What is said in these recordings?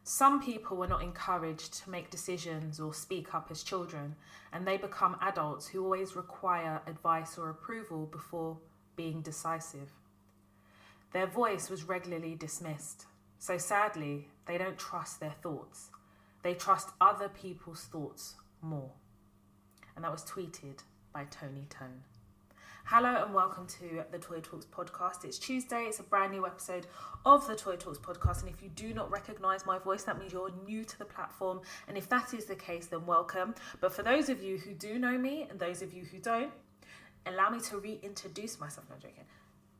Some people were not encouraged to make decisions or speak up as children, and they become adults who always require advice or approval before being decisive. Their voice was regularly dismissed, so sadly, they don't trust their thoughts. They trust other people's thoughts more. And that was tweeted by Tony Tone. Hello and welcome to the Toya Talks podcast. It's Tuesday, it's a brand new episode of the Toya Talks podcast, and if you do not recognise my voice, that means you're new to the platform, and if that is the case, then welcome. But for those of you who do know me, and those of you who don't, allow me to reintroduce myself. No, I'm joking.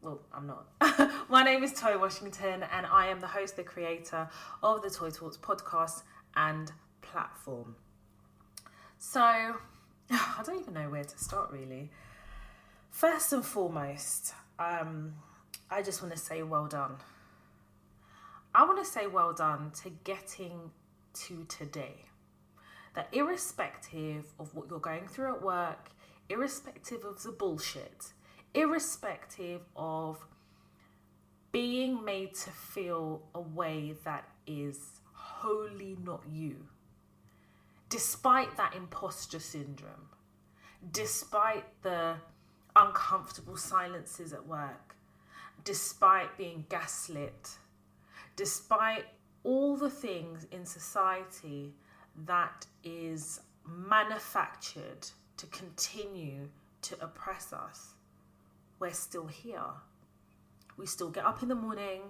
Well, I'm not. My name is Toya Washington, and I am the host, the creator of the Toya Talks podcast and platform. So, I don't even know where to start, really. First and foremost, I just want to say well done. I want to say well done to getting to today. That irrespective of what you're going through at work, irrespective of the bullshit, irrespective of being made to feel a way that is wholly not you, despite that imposter syndrome, despite the uncomfortable silences at work, despite being gaslit, despite all the things in society that is manufactured to continue to oppress us, we're still here. We still get up in the morning.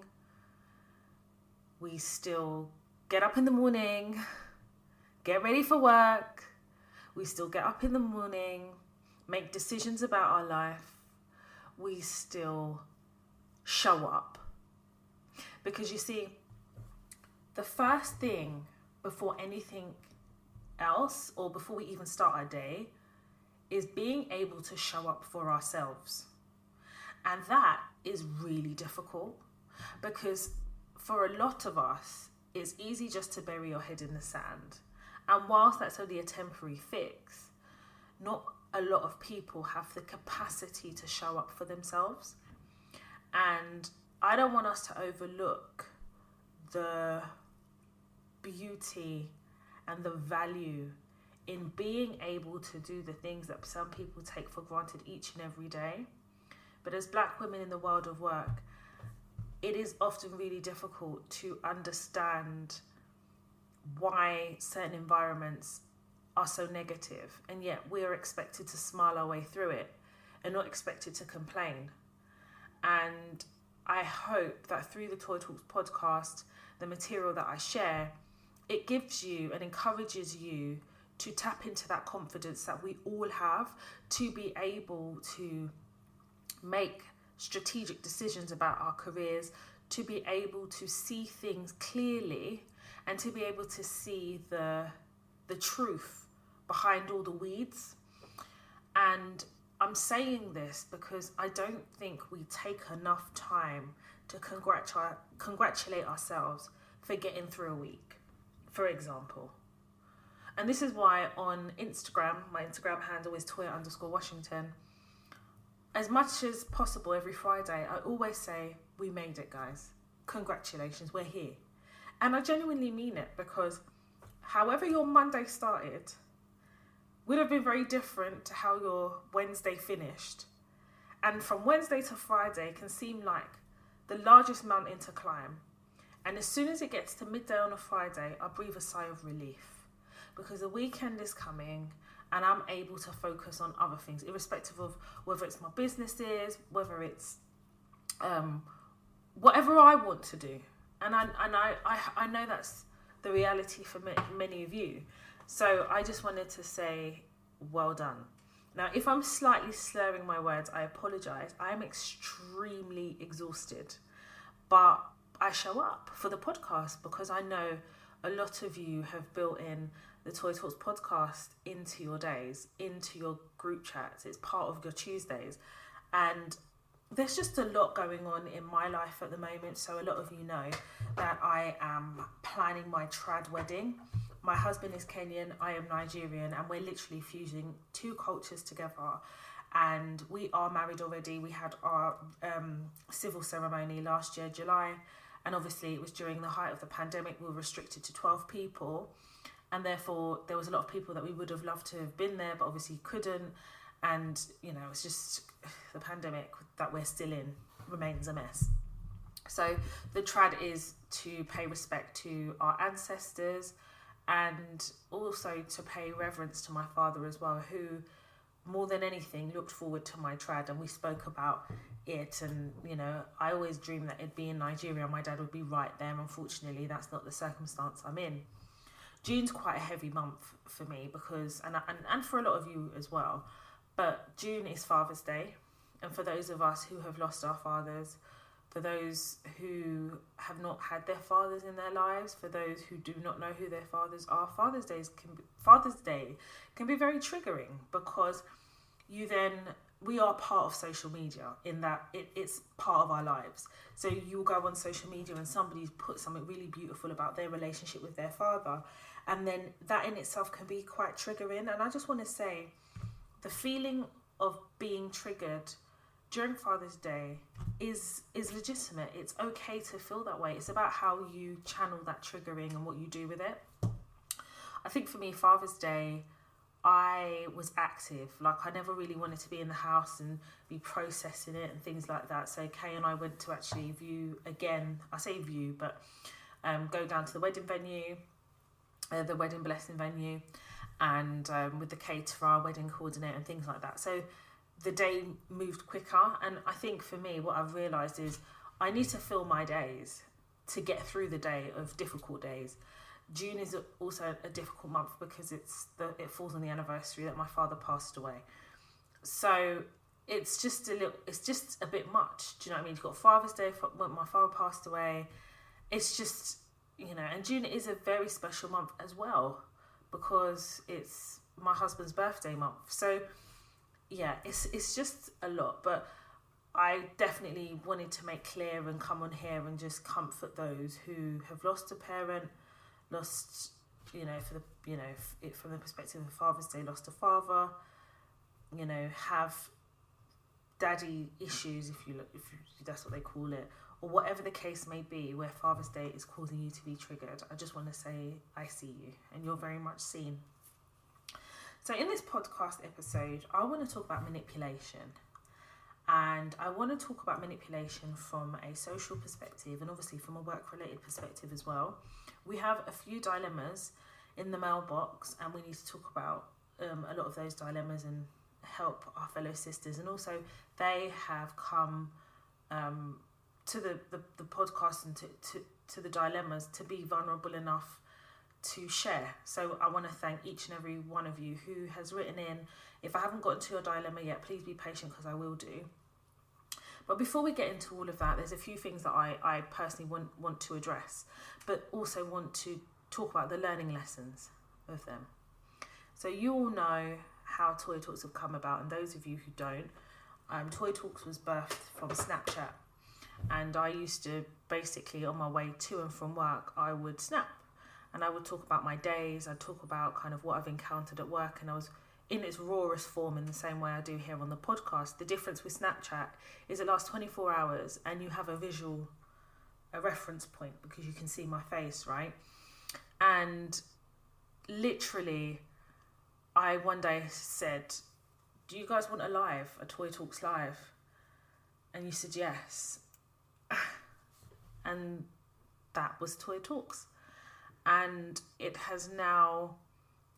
We still get up in the morning, get ready for work. We still get up in the morning, make decisions about our life. We still show up. Because you see, the first thing before anything else, or before we even start our day, is being able to show up for ourselves. And that is really difficult, because for a lot of us, it's easy just to bury your head in the sand. And whilst that's only a temporary fix, not a lot of people have the capacity to show up for themselves. And I don't want us to overlook the beauty and the value in being able to do the things that some people take for granted each and every day. But as Black women in the world of work, it is often really difficult to understand why certain environments are so negative, and yet we are expected to smile our way through it and not expected to complain. And I hope that through the Toya Talks podcast, the material that I share, it gives you and encourages you to tap into that confidence that we all have to be able to make strategic decisions about our careers, to be able to see things clearly, and to be able to see the truth behind all the weeds. And I'm saying this because I don't think we take enough time to congratulate ourselves for getting through a week, for example. And this is why on Instagram, my Instagram handle is Toya_Washington. As much as possible every Friday, I always say, we made it, guys. Congratulations, we're here. And I genuinely mean it, because however your Monday started would have been very different to how your Wednesday finished. And from Wednesday to Friday can seem like the largest mountain to climb. And as soon as it gets to midday on a Friday, I breathe a sigh of relief, because the weekend is coming and I'm able to focus on other things, irrespective of whether it's my businesses, whether it's whatever I want to do. And I know that's the reality for many of you. So I just wanted to say, well done. Now, if I'm slightly slurring my words, I apologise. I am extremely exhausted. But I show up for the podcast because I know a lot of you have built in the Toya Talks podcast into your days, into your group chats. It's part of your Tuesdays. And there's just a lot going on in my life at the moment. So a lot of you know that I am planning my trad wedding. My husband is Kenyan, I am Nigerian, and we're literally fusing two cultures together. And we are married already. We had our civil ceremony last year, July, And obviously it was during the height of the pandemic, we were restricted to 12 people. And therefore there was a lot of people that we would have loved to have been there, but obviously couldn't. And, it's just the pandemic that we're still in remains a mess. So the trad is to pay respect to our ancestors and also to pay reverence to my father as well, who more than anything looked forward to my trad, and we spoke about it. And I always dreamed that it'd be in Nigeria, my dad would be right there. Unfortunately, that's not the circumstance I'm in. June's quite a heavy month for me because and for a lot of you as well, but June is Father's Day, and for those of us who have lost our fathers, for those who have not had their fathers in their lives, for those who do not know who their fathers are, Father's Day can be very triggering, because we are part of social media in that it's part of our lives. So you'll go on social media and somebody's put something really beautiful about their relationship with their father, and then that in itself can be quite triggering. And I just want to say, the feeling of being triggered during Father's Day is legitimate. It's okay to feel that way. It's about how you channel that triggering and what you do with it. I think for me, Father's Day, I was active. Like, I never really wanted to be in the house and be processing it and things like that. So Kay and I went to actually view again. I say view, but go down to the wedding venue, the wedding blessing venue, and with the caterer, wedding coordinator and things like that. So the day moved quicker. And I think for me, what I've realised is I need to fill my days to get through the day of difficult days. June is also a difficult month because it falls on the anniversary that my father passed away. So it's just a bit much. Do you know what I mean? You've got Father's Day when my father passed away. It's just, and June is a very special month as well because it's my husband's birthday month. So yeah, it's just a lot. But I definitely wanted to make clear and come on here and just comfort those who have lost a parent, lost, from the perspective of Father's Day, lost a father, have daddy issues, if that's what they call it, or whatever the case may be, where Father's Day is causing you to be triggered. I just want to say I see you, and you're very much seen. So in this podcast episode, I want to talk about manipulation. And I want to talk about manipulation from a social perspective and obviously from a work-related perspective as well. We have a few dilemmas in the mailbox, and we need to talk about a lot of those dilemmas and help our fellow sisters. And also they have come to the podcast and to the dilemmas to be vulnerable enough to share. So I want to thank each and every one of you who has written in. If I haven't gotten to your dilemma yet, please be patient because I will do. But before we get into all of that, there's a few things that I personally want to address, but also want to talk about the learning lessons of them. So you all know how Toya Talks have come about, and those of you who don't, Toya Talks was birthed from Snapchat. And I used to basically, on my way to and from work, I would snap. And I would talk about my days. I'd talk about kind of what I've encountered at work. And I was in its rawest form in the same way I do here on the podcast. The difference with Snapchat is it lasts 24 hours and you have a reference point because you can see my face, right? And literally, I one day said, do you guys want a Toya Talks live? And you said yes. And that was Toya Talks. And it has now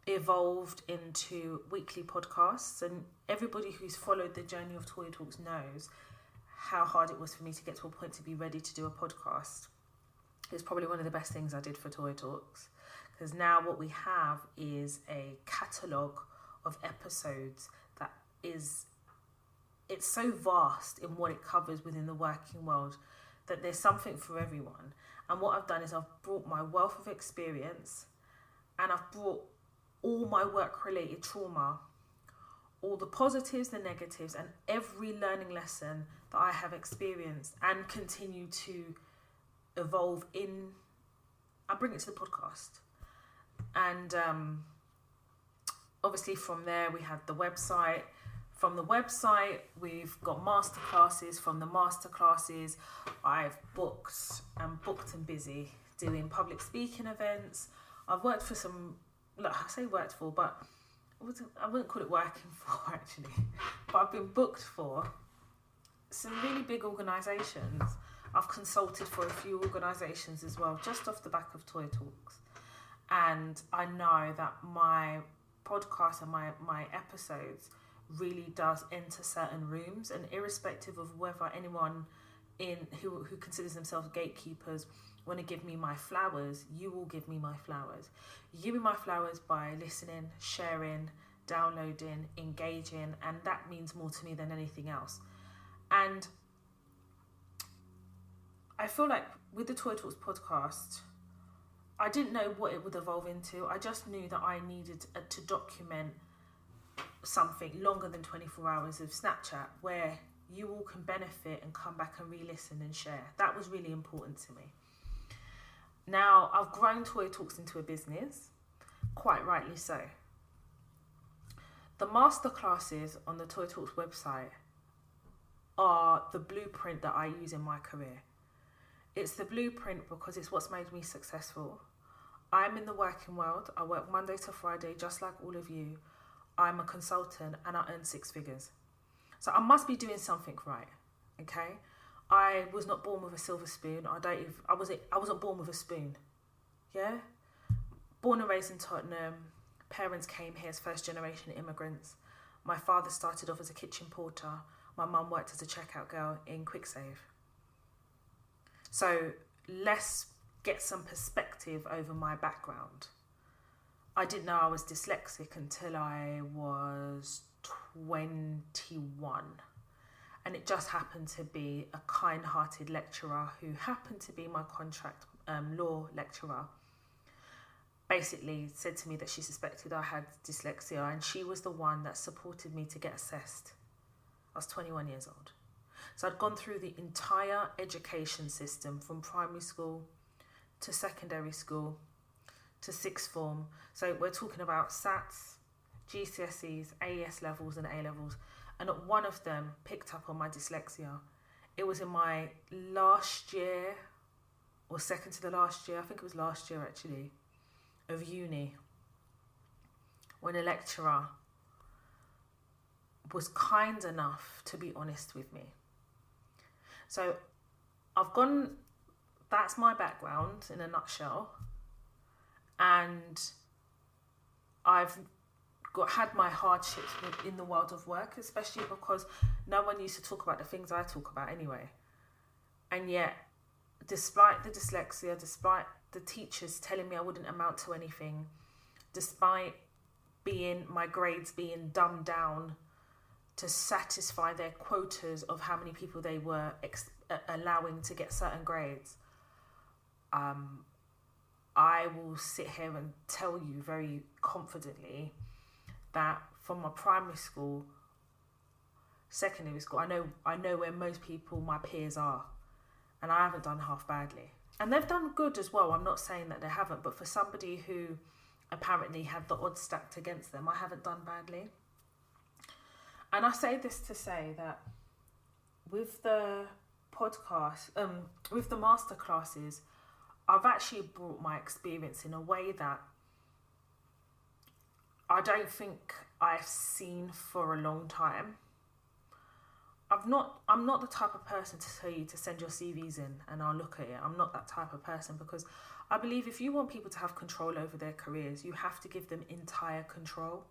evolved into weekly podcasts, and everybody who's followed the journey of Toya Talks knows how hard it was for me to get to a point to be ready to do a podcast. It's probably one of the best things I did for Toya Talks, because now what we have is a catalogue of episodes that it's so vast in what it covers within the working world that there's something for everyone. And what I've done is I've brought my wealth of experience, and I've brought all my work-related trauma, all the positives, the negatives, and every learning lesson that I have experienced and continue to evolve in. I bring it to the podcast. And obviously from there we have the website. from the website, we've got masterclasses. From the masterclasses, I've booked and busy doing public speaking events. I've worked for some, look, I say worked for, but I wouldn't call it working for actually, but I've been booked for some really big organisations. I've consulted for a few organisations as well, just off the back of Toya Talks. And I know that my podcast and my episodes really does enter certain rooms, and irrespective of whether anyone who considers themselves gatekeepers want to give me my flowers, you will give me my flowers. You give me my flowers by listening, sharing, downloading, engaging, and that means more to me than anything else. And I feel like with the Toya Talks podcast, I didn't know what it would evolve into. I just knew that I needed to document something longer than 24 hours of Snapchat where you all can benefit and come back and re-listen and share. That was really important to me. Now, I've grown Toya Talks into a business, quite rightly so. The masterclasses on the Toya Talks website are the blueprint that I use in my career. It's the blueprint because it's what's made me successful. I'm in the working world. I work Monday to Friday, just like all of you. I'm a consultant and I earn 6 figures. So I must be doing something right, okay? I was not born with a silver spoon. I wasn't born with a spoon, yeah? Born and raised in Tottenham. Parents came here as first generation immigrants. My father started off as a kitchen porter. My mum worked as a checkout girl in QuickSave. So let's get some perspective over my background. I didn't know I was dyslexic until I was 21. And it just happened to be a kind-hearted lecturer who happened to be my contract law lecturer. Basically said to me that she suspected I had dyslexia, and she was the one that supported me to get assessed. I was 21 years old. So I'd gone through the entire education system from primary school to secondary school to sixth form. So we're talking about SATs, GCSEs, AES levels and A levels. And not one of them picked up on my dyslexia. It was in my last year, or second to the last year, I think it was last year actually, of uni, when a lecturer was kind enough to be honest with me. So that's my background in a nutshell. And I've had my hardships in the world of work, especially because no one used to talk about the things I talk about anyway. And yet, despite the dyslexia, despite the teachers telling me I wouldn't amount to anything, despite my grades being dumbed down to satisfy their quotas of how many people they were allowing to get certain grades, I will sit here and tell you very confidently that from my primary school, secondary school, I know where most people, my peers, are, and I haven't done half badly. And they've done good as well. I'm not saying that they haven't, but for somebody who apparently had the odds stacked against them, I haven't done badly. And I say this to say that with the podcast, with the masterclasses, I've actually brought my experience in a way that I don't think I've seen for a long time. I'm not the type of person to tell you to send your CVs in and I'll look at it. I'm not that type of person, because I believe if you want people to have control over their careers, you have to give them entire control.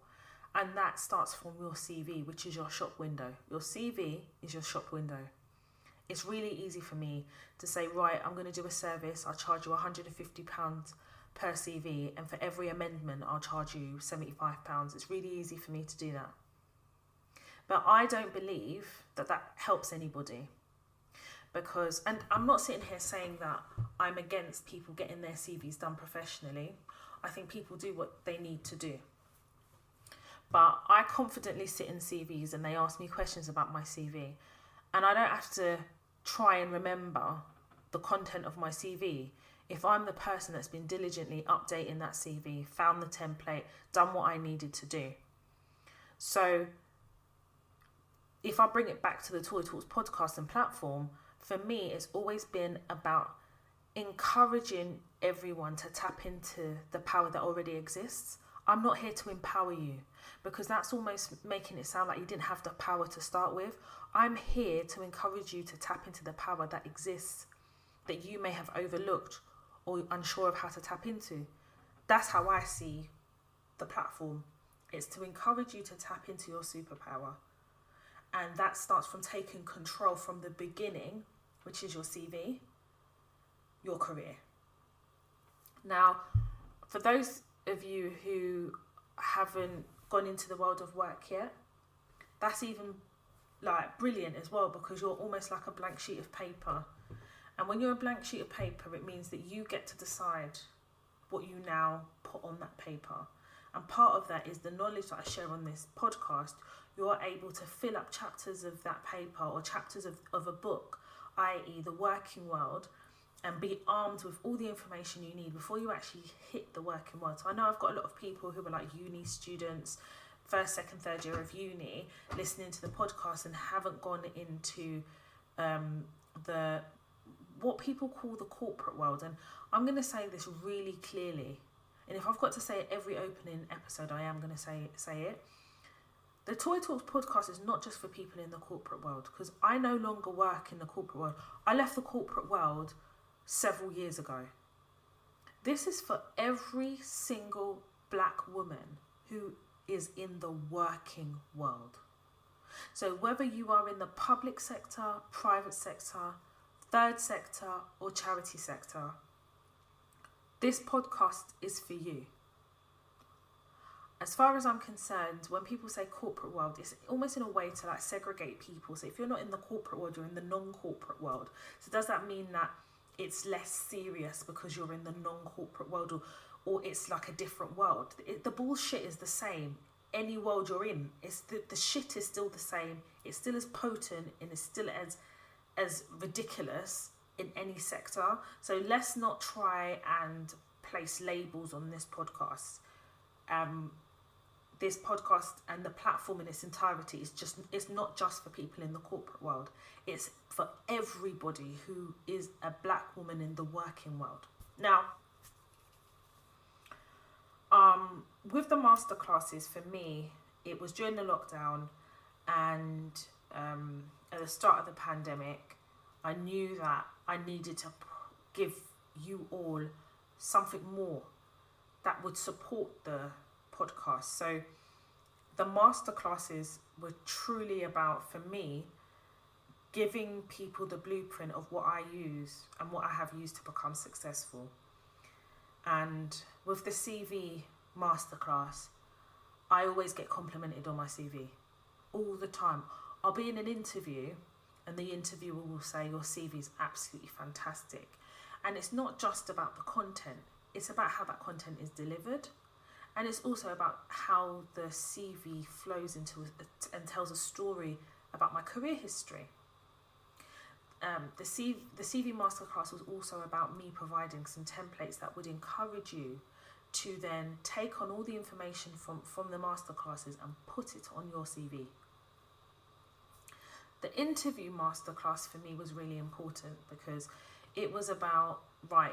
And that starts from your CV, which is your shop window. Your CV is your shop window. It's really easy for me to say, right, I'm going to do a service. I'll charge you £150 per CV. And for every amendment, I'll charge you £75. It's really easy for me to do that. But I don't believe that helps anybody. Because, and I'm not sitting here saying that I'm against people getting their CVs done professionally. I think people do what they need to do. But I confidently sit in CVs and they ask me questions about my CV. And I don't have to try and remember the content of my CV if I'm the person that's been diligently updating that CV, found the template, done what I needed to do. So if I bring it back to the Toya Talks podcast and platform, for me, it's always been about encouraging everyone to tap into the power that already exists. I'm not here to empower you, because that's almost making it sound like you didn't have the power to start with. I'm here to encourage you to tap into the power that exists, that you may have overlooked or unsure of how to tap into. That's how I see the platform. It's to encourage you to tap into your superpower. And that starts from taking control from the beginning, which is your CV, your career. Now, for those of you who haven't gone into the world of work yet, that's even like brilliant as well, because you're almost like a blank sheet of paper. And when you're a blank sheet of paper, it means that you get to decide what you now put on that paper. And part of that is the knowledge that I share on this podcast. You're able to fill up chapters of that paper or chapters of a book, i.e. the working world, and be armed with all the information you need before you actually hit the working world. So I know I've got a lot of people who are like uni students, first, second, third year of uni, listening to the podcast and haven't gone into the what people call the corporate world. And I'm going to say this really clearly. And if I've got to say it every opening episode, I am going to say it. The Toya Talks podcast is not just for people in the corporate world, because I no longer work in the corporate world. I left the corporate world several years ago. This is for every single black woman who is in the working world. So whether you are in the public sector, private sector, third sector, or charity sector, this podcast is for you. As far as I'm concerned, when people say corporate world, it's almost in a way to like segregate people. So if you're not in the corporate world, you're in the non-corporate world. So does that mean that it's less serious because you're in the non-corporate world, or it's like a different world? The bullshit is the same. Any world you're in, it's the shit is still the same. It's still as potent and it's still as ridiculous in any sector. So let's not try and place labels on this podcast. This podcast and the platform in its entirety it's not just for people in the corporate world. It's for everybody who is a black woman in the working world. Now, with the masterclasses, for me, it was during the lockdown and at the start of the pandemic, I knew that I needed to give you all something more that would support the podcast. So the masterclasses were truly about, for me, giving people the blueprint of what I use and what I have used to become successful. And with the CV masterclass, I always get complimented on my CV all the time. I'll be in an interview and the interviewer will say, your CV is absolutely fantastic. And it's not just about the content, it's about how that content is delivered. And it's also about how the CV flows into and tells a story about my career history. The CV masterclass was also about me providing some templates that would encourage you to then take on all the information from the masterclasses and put it on your CV. The interview masterclass for me was really important because it was about, right,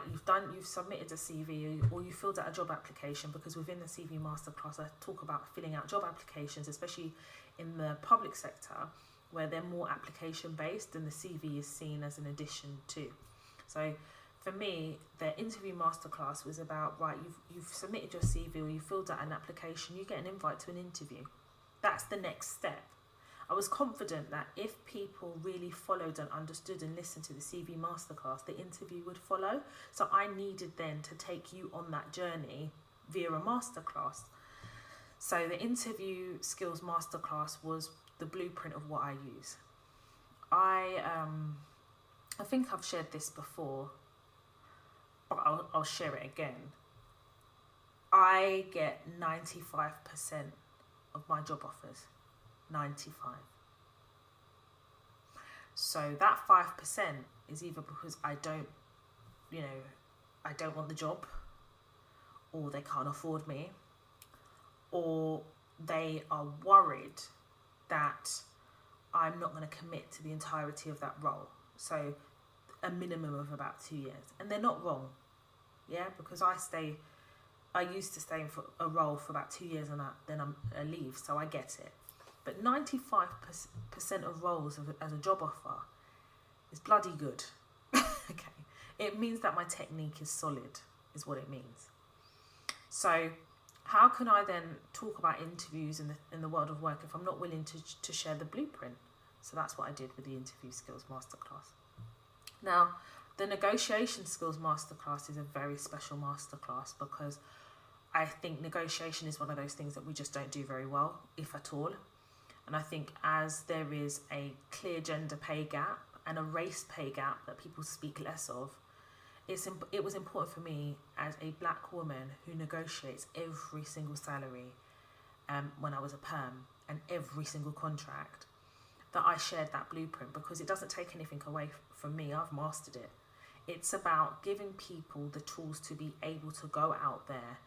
you've submitted a CV or you filled out a job application, because within the CV masterclass I talk about filling out job applications, especially in the public sector where they're more application based and the CV is seen as an addition to. So for me, the interview masterclass was about, right, you've submitted your CV or you filled out an application, you get an invite to an interview. That's the next step. I was confident that if people really followed and understood and listened to the CV masterclass, the interview would follow. So I needed then to take you on that journey via a masterclass. So the interview skills masterclass was the blueprint of what I use. I think I've shared this before, but I'll share it again. I get 95% of my job offers. 95. So that 5% is either because I don't want the job, or they can't afford me, or they are worried that I'm not going to commit to the entirety of that role. So a minimum of about 2 years. And they're not wrong. Yeah, because I used to stay in for a role for about 2 years and then I leave, so I get it. But 95% of roles as a job offer is bloody good. Okay, it means that my technique is solid, is what it means. So how can I then talk about interviews in the world of work if I'm not willing to share the blueprint? So that's what I did with the Interview Skills Masterclass. Now, the Negotiation Skills Masterclass is a very special masterclass because I think negotiation is one of those things that we just don't do very well, if at all. And I think as there is a clear gender pay gap and a race pay gap that people speak less of, it was important for me as a black woman who negotiates every single salary when I was a perm and every single contract, that I shared that blueprint, because it doesn't take anything away from me. I've mastered it. It's about giving people the tools to be able to go out there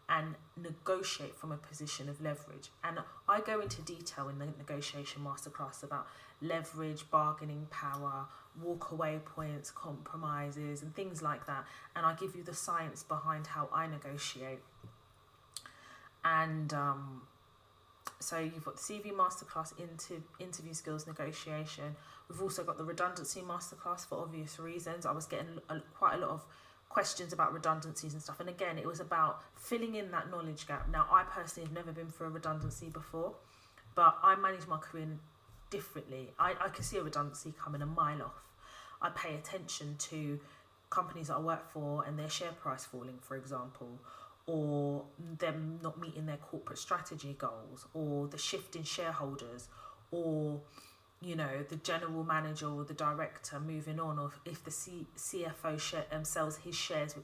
and negotiate from a position of leverage. And I go into detail in the negotiation masterclass about leverage, bargaining power, walk-away points, compromises, and things like that. And I give you the science behind how I negotiate. And so you've got the CV masterclass into interview skills negotiation. We've also got the redundancy masterclass for obvious reasons. I was getting quite a lot of questions about redundancies and stuff. And again, it was about filling in that knowledge gap. Now, I personally have never been through a redundancy before, but I manage my career differently. I can see a redundancy coming a mile off. I pay attention to companies that I work for and their share price falling, for example, or them not meeting their corporate strategy goals, or the shift in shareholders, or the general manager or the director moving on, or if the CFO sells his shares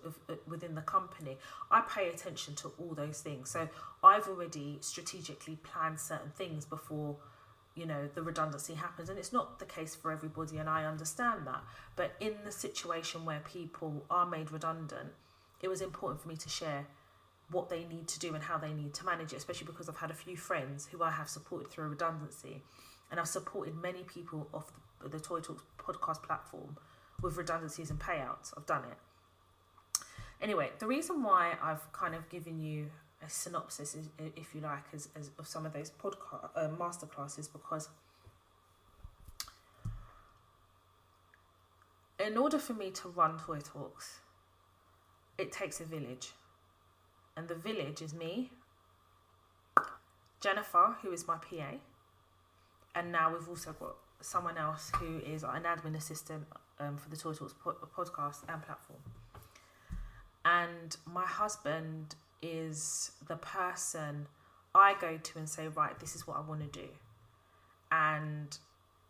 within the company. I pay attention to all those things. So I've already strategically planned certain things before the redundancy happens, and it's not the case for everybody, and I understand that. But in the situation where people are made redundant, it was important for me to share what they need to do and how they need to manage it, especially because I've had a few friends who I have supported through a redundancy, and I've supported many people off the Toya Talks podcast platform with redundancies and payouts. I've done it. Anyway, the reason why I've kind of given you a synopsis, if you like, as of some of those podcast masterclasses, because in order for me to run Toya Talks, it takes a village. And the village is me, Jennifer, who is my PA, and now we've also got someone else who is an admin assistant for the Toya Talks podcast and platform. And my husband is the person I go to and say, right, this is what I want to do. And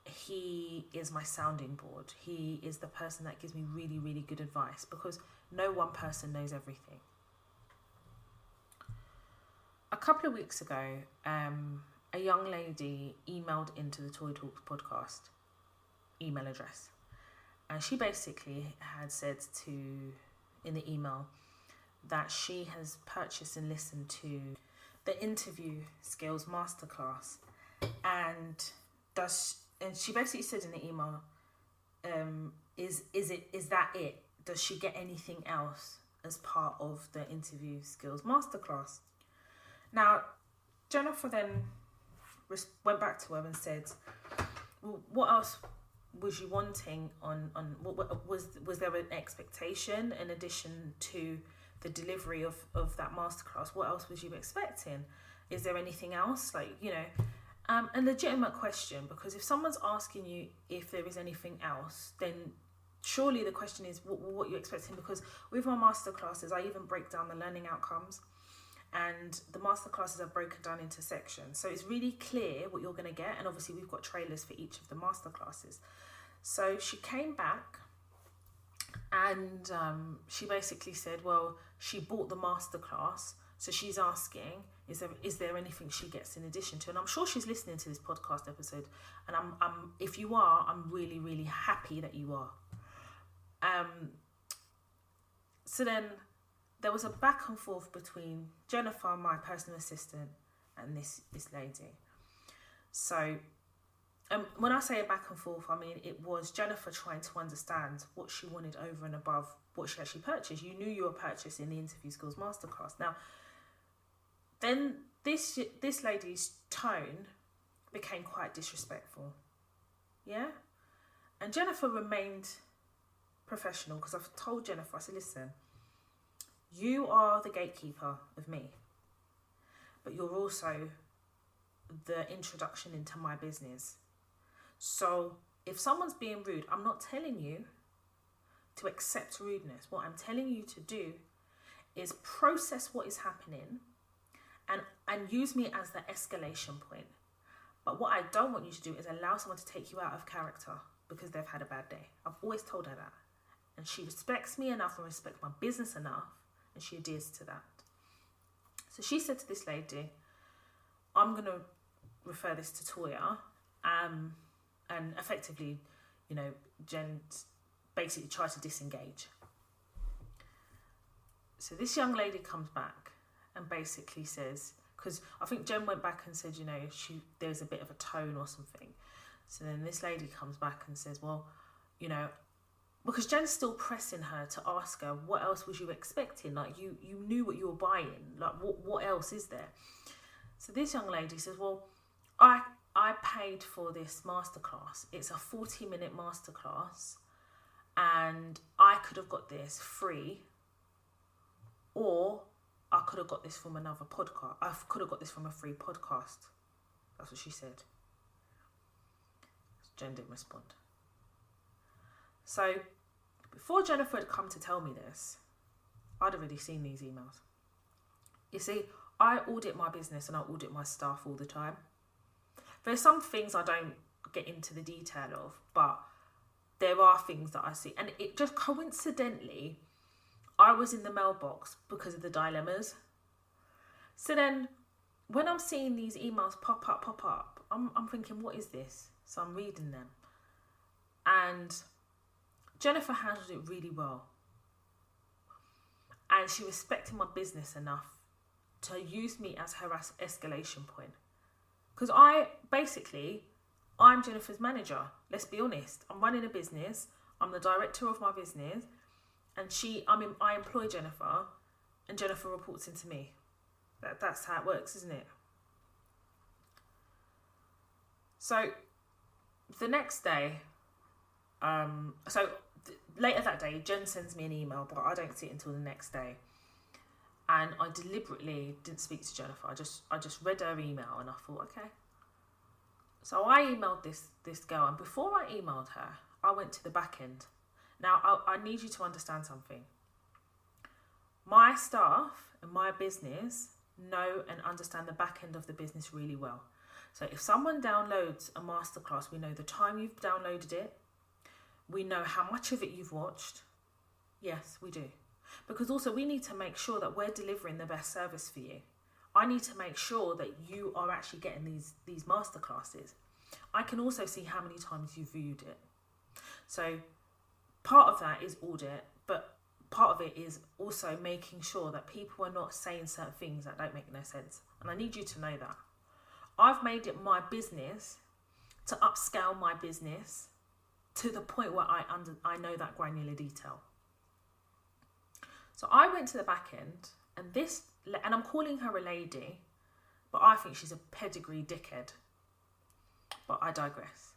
he is my sounding board. He is the person that gives me really, really good advice, because no one person knows everything. A couple of weeks ago, a young lady emailed into the Toya Talks podcast email address. And she basically had said in the email that she has purchased and listened to the Interview Skills Masterclass. And she basically said in the email, is that it? Does she get anything else as part of the Interview Skills Masterclass? Now, Jennifer then went back to her and said, well, what else was you wanting on was there an expectation in addition to the delivery of that masterclass? What else was you expecting? Is there anything else? A legitimate question, because if someone's asking you if there is anything else, then surely the question is what you're expecting, because with my masterclasses, I even break down the learning outcomes. And the masterclasses are broken down into sections. So it's really clear what you're going to get. And obviously we've got trailers for each of the masterclasses. So she came back and she basically said, well, she bought the masterclass. So she's asking, is there anything she gets in addition to? And I'm sure she's listening to this podcast episode. And if you are, I'm really, really happy that you are. So then there was a back and forth between Jennifer, my personal assistant, and this lady. So when I say a back and forth, I mean it was Jennifer trying to understand what she wanted over and above what she actually purchased. You knew you were purchasing the interview skills masterclass. Now, then this lady's tone became quite disrespectful. Yeah? And Jennifer remained professional, because I've told Jennifer, I said, listen, you are the gatekeeper of me, but you're also the introduction into my business. So if someone's being rude, I'm not telling you to accept rudeness. What I'm telling you to do is process what is happening and use me as the escalation point. But what I don't want you to do is allow someone to take you out of character because they've had a bad day. I've always told her that. And she respects me enough and respects my business enough, and she adheres to that. So she said to this lady, I'm going to refer this to Toya. And effectively, Jen basically tried to disengage. So this young lady comes back and basically says, because I think Jen went back and said, there's a bit of a tone or something. So then this lady comes back and says, well, because Jen's still pressing her to ask her, what else was you expecting? Like, you knew what you were buying. Like, what else is there? So this young lady says, well, I paid for this masterclass. It's a 40-minute masterclass, and I could have got this free, or I could have got this from another podcast. I could have got this from a free podcast. That's what she said. Jen didn't respond. So before Jennifer had come to tell me this, I'd already seen these emails. You see, I audit my business and I audit my staff all the time. There's some things I don't get into the detail of, but there are things that I see. And it just coincidentally, I was in the mailbox because of the dilemmas. So then when I'm seeing these emails pop up, I'm thinking, what is this? So I'm reading them. And Jennifer handled it really well. And she respected my business enough to use me as her escalation point. Because I'm Jennifer's manager. Let's be honest. I'm running a business. I'm the director of my business. And I employ Jennifer. And Jennifer reports into me. That's how it works, isn't it? So the next day, later that day, Jen sends me an email, but I don't see it until the next day. And I deliberately didn't speak to Jennifer. I just read her email and I thought, okay. So I emailed this girl, and before I emailed her, I went to the back end. Now, I need you to understand something. My staff and my business know and understand the back end of the business really well. So if someone downloads a masterclass, we know the time you've downloaded it. We know how much of it you've watched. Yes, we do. Because also we need to make sure that we're delivering the best service for you. I need to make sure that you are actually getting these masterclasses. I can also see how many times you've viewed it. So part of that is audit, but part of it is also making sure that people are not saying certain things that don't make no sense. And I need you to know that. I've made it my business to upscale my business to the point where I know that granular detail. So I went to the back end, and I'm calling her a lady, but I think she's a pedigree dickhead. But I digress.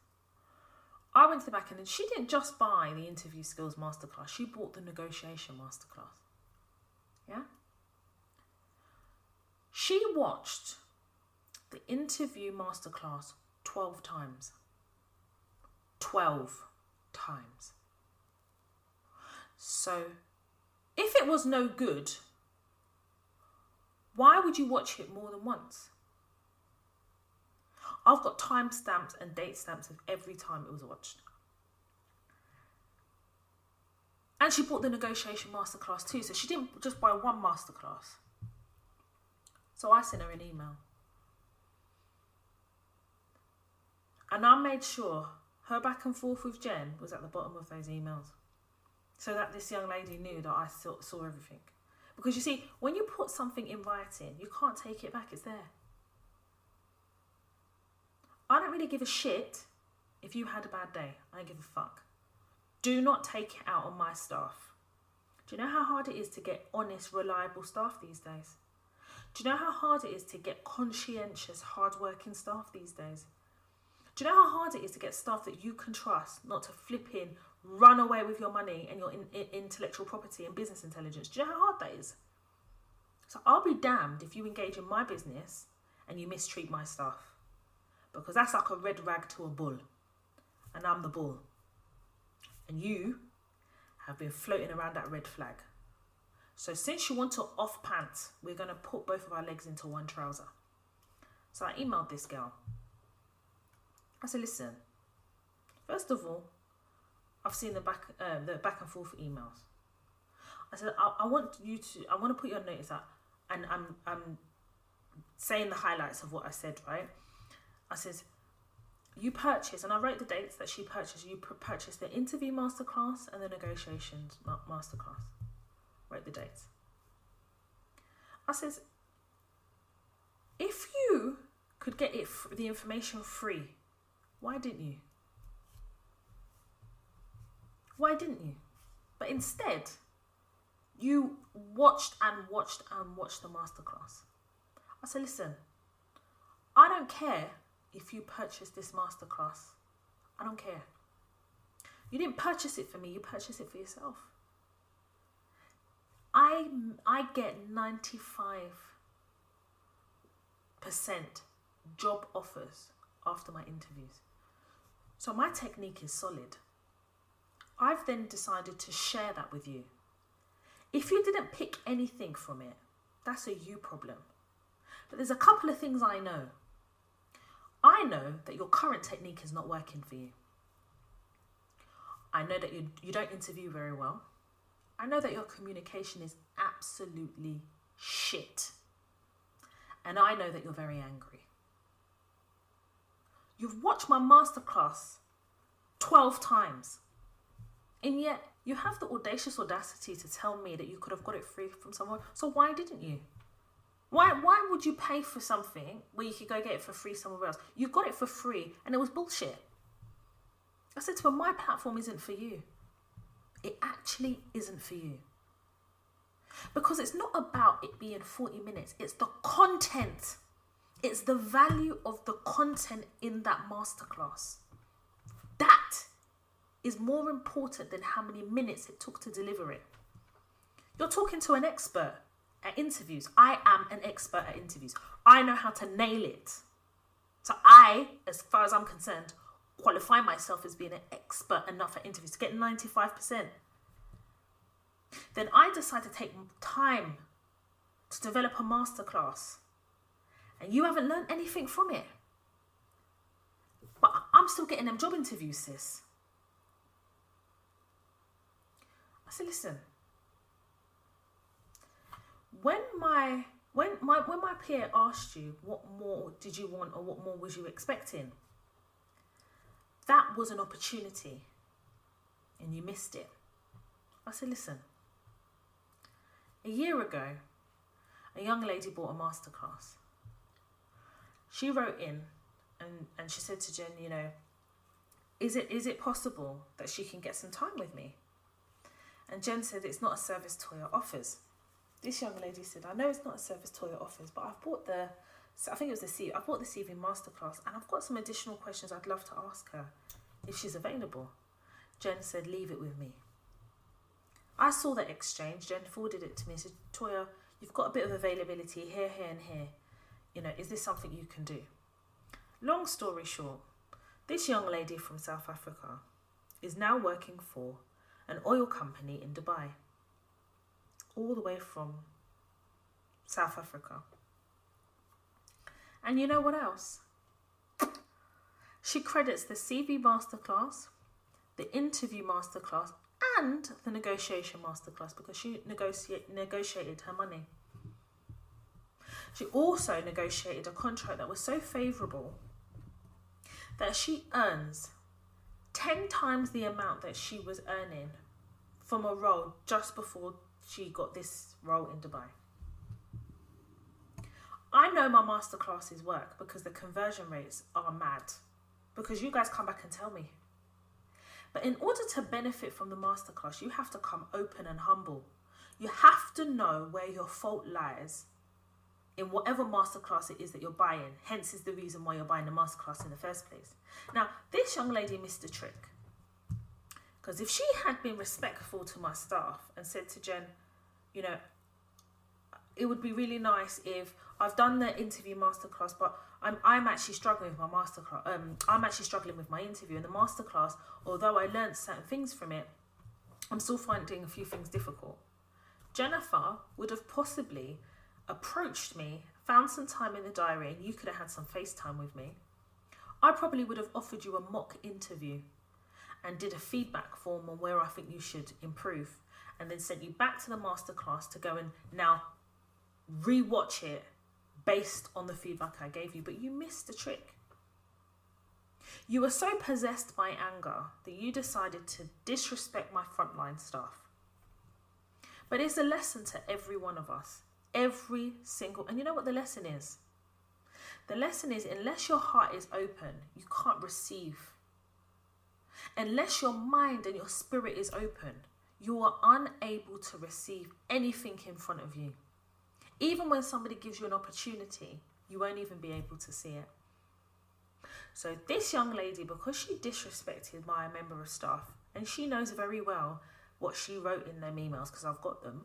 I went to the back end, and she didn't just buy the interview skills masterclass, she bought the negotiation masterclass. Yeah? She watched the interview masterclass 12 times. 12 times. So, if it was no good, why would you watch it more than once? I've got timestamps and date stamps of every time it was watched. And she bought the negotiation masterclass too, so she didn't just buy one masterclass. So I sent her an email. And I made sure her back and forth with Jen was at the bottom of those emails, so that this young lady knew that I saw everything. Because you see, when you put something in writing, you can't take it back, it's there. I don't really give a shit If you had a bad day, I don't give a fuck. Do not take it out on my staff. Do you know how hard it is to get honest, reliable staff these days? Do you know how hard it is to get conscientious, hard-working staff these days? Do you know how hard it is to get staff that you can trust not to flip in, run away with your money and your intellectual property and business intelligence? Do you know how hard that is? So I'll be damned if you engage in my business and you mistreat my staff. Because that's like a red rag to a bull. And I'm the bull. And you have been floating around that red flag. So since you want to off pant, we're going to put both of our legs into one trouser. So I emailed this girl. I said, listen, first of all, I've seen the back and forth emails. I said, I want to put your notice out, and I'm saying the highlights of what I said, right? I says, you purchased, and I wrote the dates that she purchased. You purchased the interview masterclass and the negotiations masterclass. Wrote the dates. I says, if you could get the information free, why didn't you? Why didn't you? But instead, you watched and watched and watched the masterclass. I said, listen, I don't care if you purchase this masterclass. I don't care. You didn't purchase it for me, you purchased it for yourself. I get 95% job offers after my interviews. So my technique is solid. I've then decided to share that with you. If you didn't pick anything from it, that's a you problem. But there's a couple of things I know. I know that your current technique is not working for you. I know that you don't interview very well. I know that your communication is absolutely shit. And I know that you're very angry. You've watched my masterclass 12 times. And yet you have the audacious audacity to tell me that you could have got it free from someone. So why didn't you? Why would you pay for something where you could go get it for free somewhere else? You got it for free and it was bullshit. I said to her, my platform isn't for you. It actually isn't for you. Because it's not about it being 40 minutes. It's the content. It's the value of the content in that masterclass. That is more important than how many minutes it took to deliver it. You're talking to an expert at interviews. I am an expert at interviews. I know how to nail it. So I, as far as I'm concerned, qualify myself as being an expert enough at interviews to get 95%. Then I decide to take time to develop a masterclass. And you haven't learned anything from it. But I'm still getting them job interviews, sis. I said, listen. When my peer asked you what more did you want or what more was you expecting, that was an opportunity and you missed it. I said, listen, a year ago, a young lady bought a masterclass. She wrote in and she said to Jen, you know, is it possible that she can get some time with me? And Jen said, it's not a service Toya offers. This young lady said, I know it's not a service Toya offers, but I've bought I bought the CV masterclass and I've got some additional questions I'd love to ask her if she's available. Jen said, leave it with me. I saw that exchange. Jen forwarded it to me and said, Toya, you've got a bit of availability here, here and here. You know, is this something you can do? Long story short, this young lady from South Africa is now working for an oil company in Dubai. All the way from South Africa. And you know what else? She credits the CV masterclass, the interview masterclass, and the negotiation masterclass because she negotiated her money. She also negotiated a contract that was so favourable that she earns 10 times the amount that she was earning from a role just before she got this role in Dubai. I know my masterclasses work because the conversion rates are mad. because you guys come back and tell me. But in order to benefit from the masterclass, you have to come open and humble. You have to know where your fault lies in whatever masterclass it is that you're buying. Hence is the reason why you're buying the masterclass in the first place. Now, this young lady missed the trick. Because if she had been respectful to my staff and said to Jen, you know, it would be really nice if I've done the interview masterclass, but I'm actually struggling with my masterclass. I'm actually struggling with my interview. And the masterclass, although I learned certain things from it, I'm still finding a few things difficult. Jennifer would have possibly approached me, found some time in the diary, and you could have had some FaceTime with me. I probably would have offered you a mock interview and did a feedback form on where I think you should improve, and then sent you back to the masterclass to go and now rewatch it based on the feedback I gave you. But you missed the trick. You were so possessed by anger that you decided to disrespect my frontline staff. But it's a lesson to every one of us. Every single... And you know what the lesson is? The lesson is, unless your heart is open, you can't receive. Unless your mind and your spirit is open, you are unable to receive anything in front of you. Even when somebody gives you an opportunity, you won't even be able to see it. So this young lady, because she disrespected my member of staff, and she knows very well what she wrote in them emails because I've got them,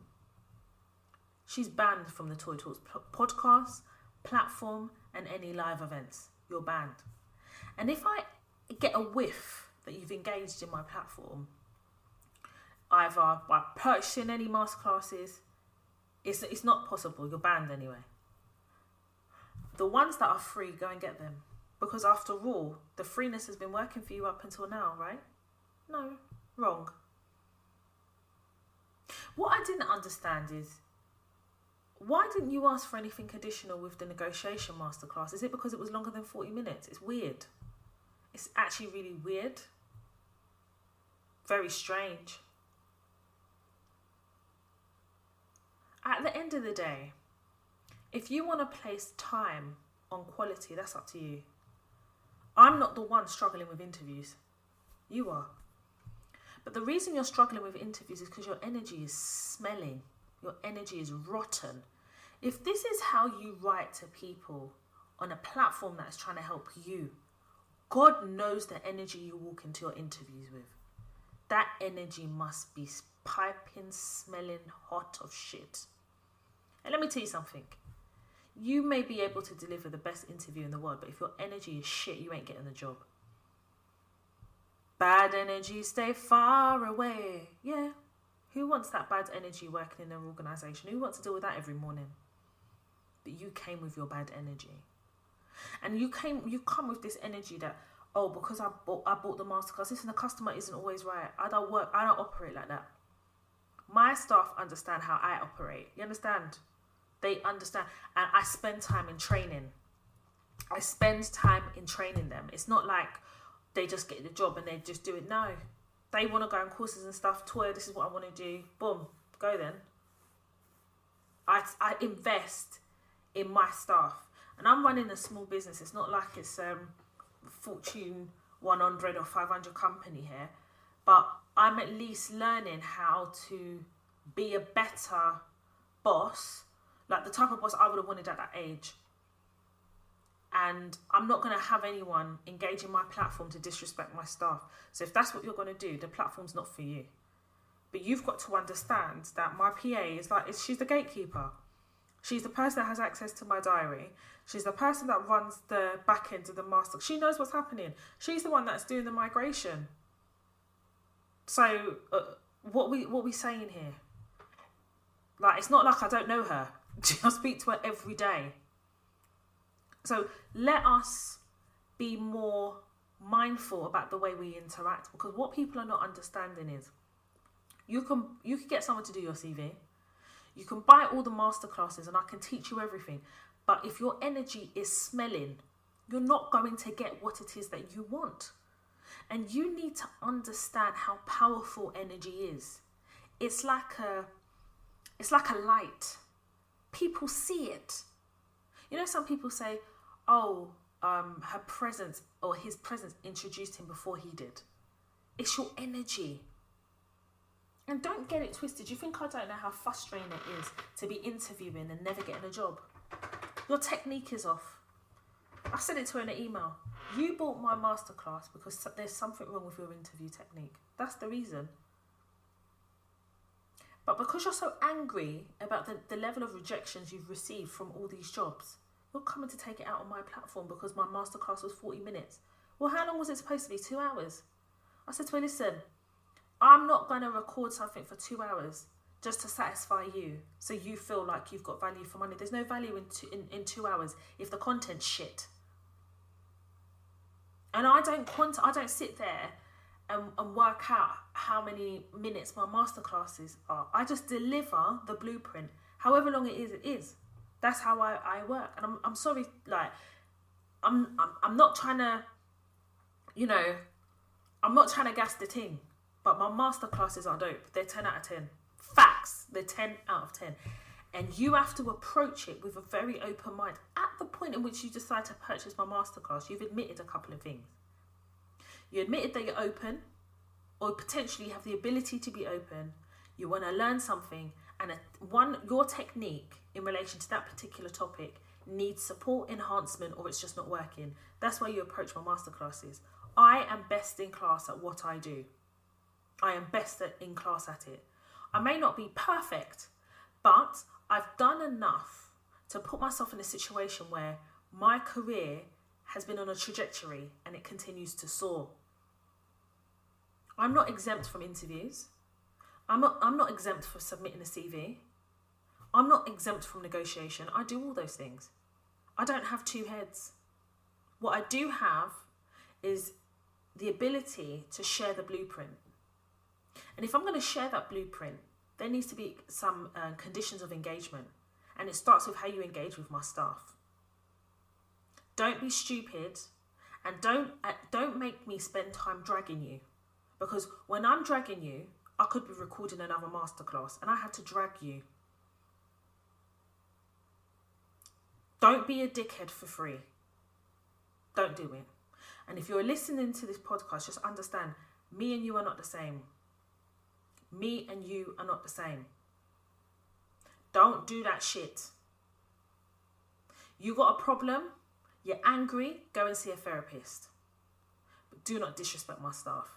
she's banned from the Toy Talks podcast, platform, and any live events. You're banned. And if I get a whiff that you've engaged in my platform, either by purchasing any masterclasses, it's not possible. You're banned anyway. The ones that are free, go and get them. Because after all, the freeness has been working for you up until now, right? No, wrong. What I didn't understand is, why didn't you ask for anything additional with the negotiation masterclass? Is it because it was longer than 40 minutes? It's weird. It's actually really weird. Very strange. At the end of the day, if you want to place time on quality, that's up to you. I'm not the one struggling with interviews. You are. But the reason you're struggling with interviews is because your energy is smelling. Your energy is rotten. If this is how you write to people on a platform that is trying to help you, God knows the energy you walk into your interviews with. That energy must be piping, smelling hot of shit. And let me tell you something. You may be able to deliver the best interview in the world, but if your energy is shit, you ain't getting the job. Bad energy, stay far away. Yeah. Who wants that bad energy working in an organisation? Who wants to deal with that every morning? But you came with your bad energy. And you come with this energy that, oh, because I bought the masterclass, listen, the customer isn't always right. I don't operate like that. My staff understand how I operate. You understand? They understand. And I spend time in training. Them. It's not like they just get the job and they just do it. No. They want to go on courses and stuff. Toya, this is what I want to do. Boom. Go then. I invest in my staff. And I'm running a small business. It's not like it's Fortune 100 or 500 company here. But I'm at least learning how to be a better boss. Like the type of boss I would have wanted at that age. And I'm not going to have anyone engage in my platform to disrespect my staff. So if that's what you're going to do, the platform's not for you. But you've got to understand that my PA she's the gatekeeper. She's the person that has access to my diary. She's the person that runs the back end of the master. She knows what's happening. She's the one that's doing the migration. So what we saying here? Like, it's not like I don't know her. I speak to her every day. So let us be more mindful about the way we interact, because what people are not understanding is you can get someone to do your CV. You can buy all the masterclasses and I can teach you everything. But if your energy is smelling, you're not going to get what it is that you want. And you need to understand how powerful energy is. It's like a light. People see it. You know, some people say, oh, her presence or his presence introduced him before he did. It's your energy. And don't get it twisted. You think I don't know how frustrating it is to be interviewing and never getting a job? Your technique is off. I said it to her in an email. You bought my masterclass because there's something wrong with your interview technique. That's the reason. But because you're so angry about the level of rejections you've received from all these jobs, you're coming to take it out on my platform because my masterclass was 40 minutes. Well, how long was it supposed to be? 2 hours. I said to her, listen, I'm not going to record something for 2 hours just to satisfy you so you feel like you've got value for money. There's no value in 2 hours if the content's shit. And I don't sit there and work out how many minutes my masterclasses are. I just deliver the blueprint. However long it is. That's how I work. And I'm sorry, like, I'm not trying to, I'm not trying to gas the team. But my masterclasses are dope. They're 10 out of 10. Facts. They're 10 out of 10. And you have to approach it with a very open mind. At the point in which you decide to purchase my masterclass, you've admitted a couple of things. You admitted that you're open, or potentially have the ability to be open. You want to learn something, and your technique in relation to that particular topic needs support, enhancement, or it's just not working. That's why you approach my masterclasses. I am best in class at what I do. I am best in class at it. I may not be perfect, but I've done enough to put myself in a situation where my career has been on a trajectory and it continues to soar. I'm not exempt from interviews. I'm not exempt from submitting a CV. I'm not exempt from negotiation. I do all those things. I don't have two heads. What I do have is the ability to share the blueprint. And if I'm going to share that blueprint, there needs to be some conditions of engagement. And it starts with how you engage with my staff. Don't be stupid, and don't make me spend time dragging you. Because when I'm dragging you, I could be recording another masterclass and I had to drag you. Don't be a dickhead for free. Don't do it. And if you're listening to this podcast, just understand, me and you are not the same. Me and you are not the same. Don't do that shit. You got a problem, you're angry, go and see a therapist. But do not disrespect my staff.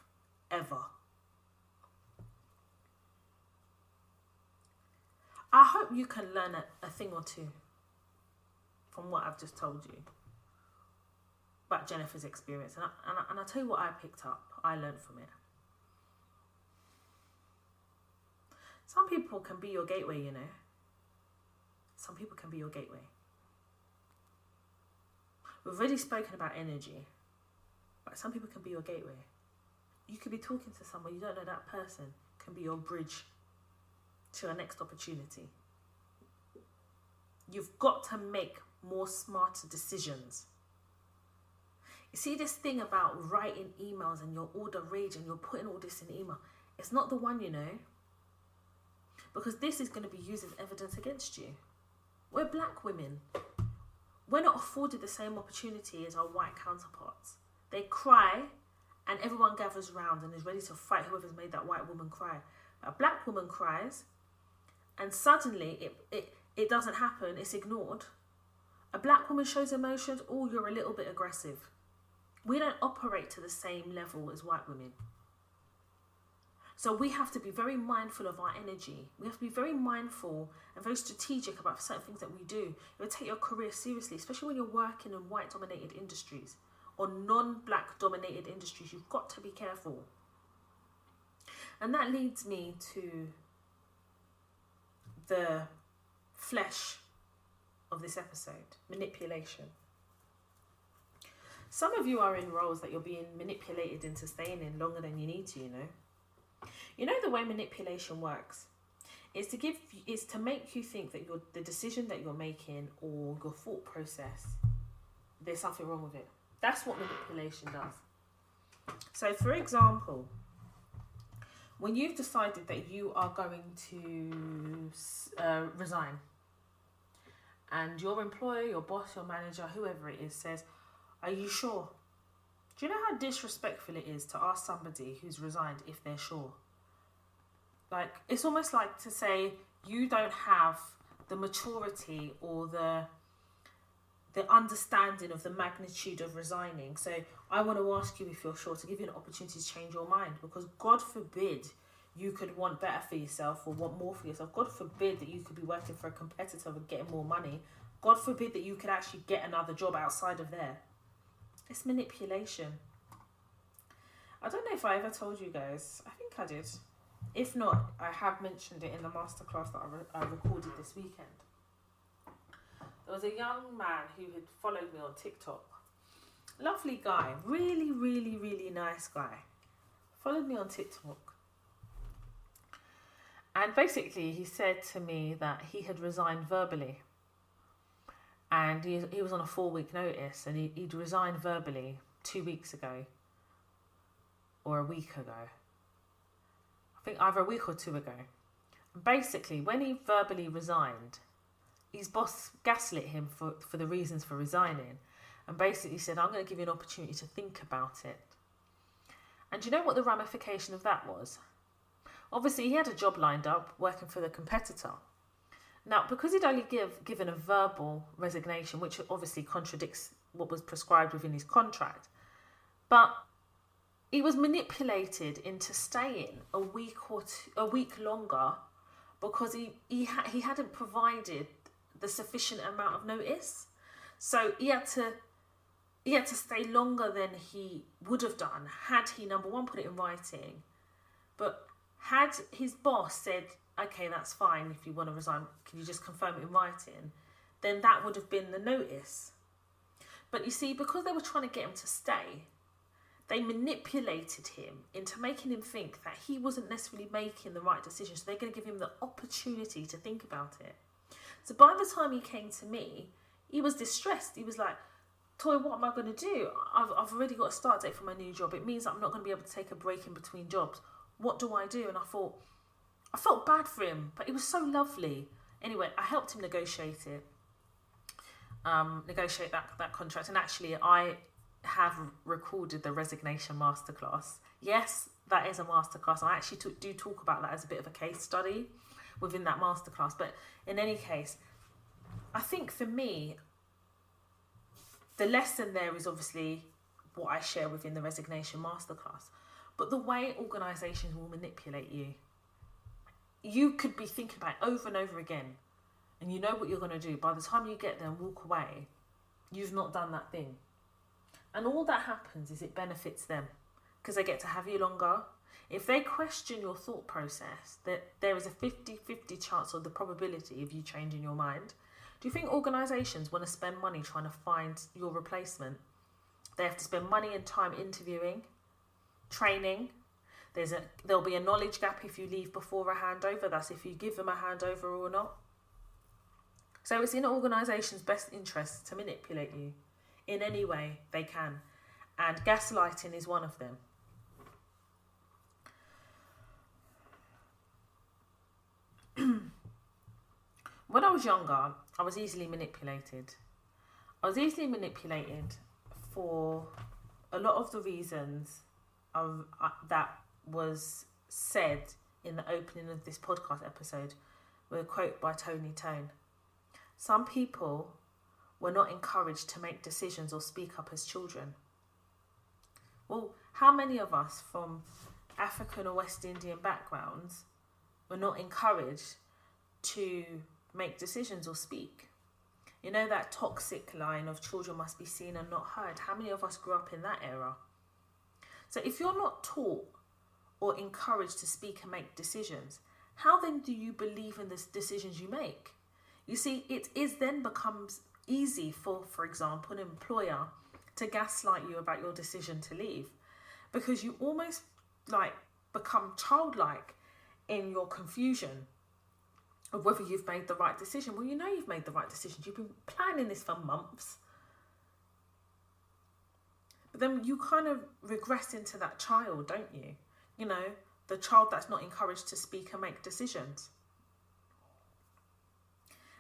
Ever. I hope you can learn a thing or two from what I've just told you about Jennifer's experience. And I'll tell you what I picked up. I learned from it. Some people can be your gateway, you know. Some people can be your gateway. We've already spoken about energy, but some people can be your gateway. You could be talking to someone, you don't know that person can be your bridge to a next opportunity. You've got to make more smarter decisions. You see this thing about writing emails and you're all the rage and you're putting all this in email. It's not the one, you know. Because this is going to be used as evidence against you. We're black women. We're not afforded the same opportunity as our white counterparts. They cry and everyone gathers round and is ready to fight whoever's made that white woman cry. A black woman cries and suddenly it doesn't happen, it's ignored. A black woman shows emotions, oh, you're a little bit aggressive. We don't operate to the same level as white women. So we have to be very mindful of our energy. We have to be very mindful and very strategic about certain things that we do. You will take your career seriously, especially when you're working in white-dominated industries or non-black dominated industries. You've got to be careful. And that leads me to the flesh of this episode, manipulation. Some of you are in roles that you're being manipulated into staying in longer than you need to, you know. You know the way manipulation works is to make you think that the decision that you're making or your thought process, there's something wrong with it. That's what manipulation does. So for example, when you've decided that you are going to resign and your employer, your boss, your manager, whoever it is says, Are you sure? Do you know how disrespectful it is to ask somebody who's resigned if they're sure? Like, it's almost like to say you don't have the maturity or the understanding of the magnitude of resigning. So I want to ask you if you're sure, to give you an opportunity to change your mind, because God forbid you could want better for yourself or want more for yourself. God forbid that you could be working for a competitor and getting more money. God forbid that you could actually get another job outside of there. It's manipulation. I don't know if I ever told you guys. I think I did. If not, I have mentioned it in the masterclass that I recorded this weekend. There was a young man who had followed me on TikTok. Lovely guy. Really, really, really nice guy. Followed me on TikTok. And basically he said to me that he had resigned verbally. And he was on a 4-week notice, and he'd resigned verbally 2 weeks ago. Or a week ago. I think either a week or 2 ago. And basically, when he verbally resigned, his boss gaslit him for the reasons for resigning, and basically said, I'm going to give you an opportunity to think about it. And do you know what the ramification of that was? Obviously, he had a job lined up working for the competitor. Now, because he'd only given a verbal resignation, which obviously contradicts what was prescribed within his contract, but he was manipulated into staying a week longer because he hadn't provided the sufficient amount of notice. So he had to stay longer than he would have done had he, number one, put it in writing. But had his boss said, okay, that's fine, if you want to resign, can you just confirm it in writing? Then that would have been the notice. But you see, because they were trying to get him to stay, they manipulated him into making him think that he wasn't necessarily making the right decision. So they're going to give him the opportunity to think about it. So by the time he came to me, he was distressed. He was like, Toy, what am I going to do? I've already got a start date for my new job. It means that I'm not going to be able to take a break in between jobs. What do I do? And I felt bad for him, but it was so lovely. Anyway, I helped him negotiate it. Negotiate that contract. And actually, I have recorded the resignation masterclass. Yes, that is a masterclass. I actually do talk about that as a bit of a case study within that masterclass. But in any case, I think for me, the lesson there is obviously what I share within the resignation masterclass. But the way organisations will manipulate you, you could be thinking about it over and over again, and you know what you're going to do. By the time you get there and walk away, you've not done that thing. And all that happens is it benefits them because they get to have you longer. If they question your thought process, that there is a 50-50 chance of the probability of you changing your mind. Do you think organisations want to spend money trying to find your replacement? They have to spend money and time interviewing, training. There'll be a knowledge gap if you leave before a handover. That's if you give them a handover or not. So it's in organisations' best interest to manipulate you in any way they can. And gaslighting is one of them. When I was younger, I was easily manipulated. I was easily manipulated for a lot of the reasons that was said in the opening of this podcast episode with a quote by Tony Tone. Some people were not encouraged to make decisions or speak up as children. Well, how many of us from African or West Indian backgrounds were not encouraged to make decisions or speak? You know that toxic line of children must be seen and not heard. How many of us grew up in that era? So if you're not taught or encouraged to speak and make decisions, how then do you believe in the decisions you make? You see, it then becomes easy for example, an employer to gaslight you about your decision to leave, because you almost become childlike in your confusion of whether you've made the right decision. Well, you know you've made the right decision. You've been planning this for months. But then you kind of regress into that child, don't you? You know, the child that's not encouraged to speak and make decisions.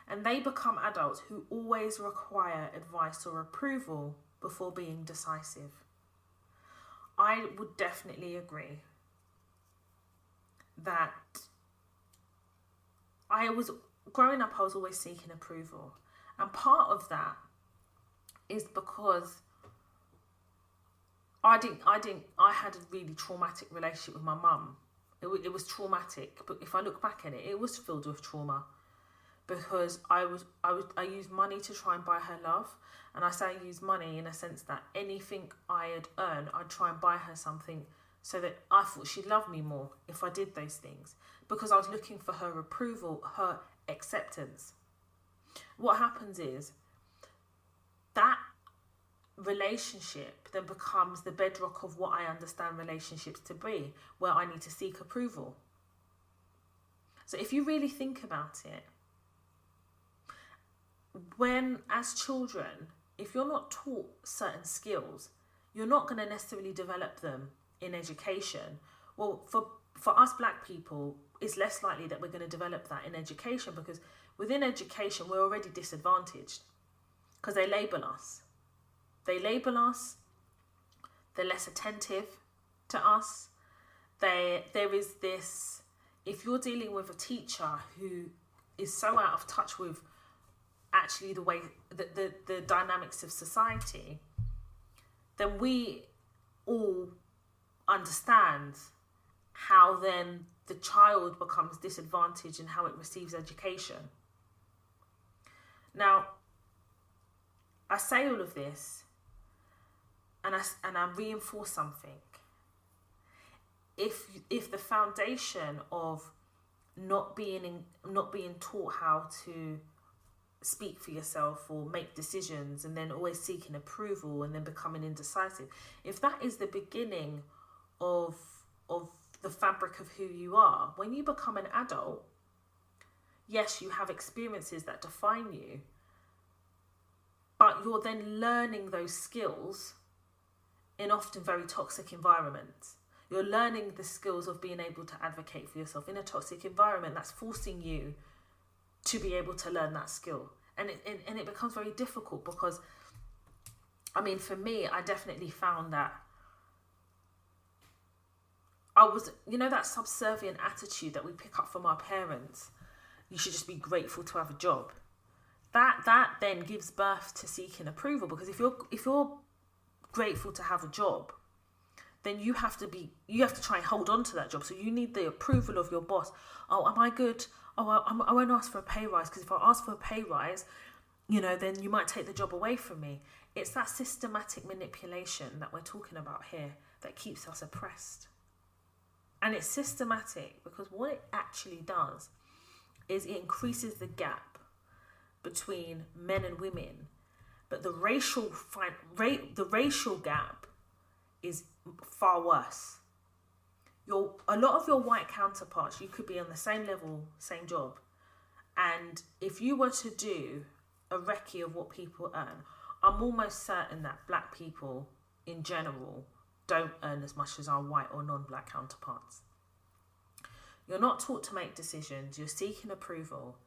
And they become adults who always require advice or approval before being decisive. I would definitely agree that growing up, I was always seeking approval. And part of that is because I had a really traumatic relationship with my mum. It was traumatic, but if I look back at it, it was filled with trauma, because I used money to try and buy her love. And I say I used money in a sense that anything I had earned, I'd try and buy her something so that I thought she'd love me more if I did those things, because I was looking for her approval, her acceptance. What happens is that relationship then becomes the bedrock of what I understand relationships to be, where I need to seek approval. So if you really think about it, when as children, if you're not taught certain skills, you're not going to necessarily develop them in education. Well, for us black people, it's less likely that we're going to develop that in education, because within education, we're already disadvantaged because they label us. They're less attentive to us. There is this, if you're dealing with a teacher who is so out of touch with actually the way, the dynamics of society, then we all understand how then the child becomes disadvantaged in how it receives education. Now, I say all of this and I reinforce something. If the foundation of not being taught how to speak for yourself or make decisions, and then always seeking approval and then becoming indecisive, if that is the beginning of the fabric of who you are, when you become an adult, yes, you have experiences that define you, but you're then learning those skills in often very toxic environments. You're learning the skills of being able to advocate for yourself in a toxic environment that's forcing you to be able to learn that skill. And it becomes very difficult because, I mean, for me, I definitely found that I was, that subservient attitude that we pick up from our parents. You should just be grateful to have a job. That then gives birth to seeking approval, because if you're grateful to have a job, then you have to try and hold on to that job. So you need the approval of your boss. Oh, am I good? Oh, I won't ask for a pay rise, because if I ask for a pay rise, then you might take the job away from me. It's that systematic manipulation that we're talking about here that keeps us oppressed. And it's systematic because what it actually does is it increases the gap between men and women. But the racial gap is far worse. A lot of your white counterparts, you could be on the same level, same job. And if you were to do a recce of what people earn, I'm almost certain that black people in general don't earn as much as our white or non-black counterparts. You're not taught to make decisions, you're seeking approval.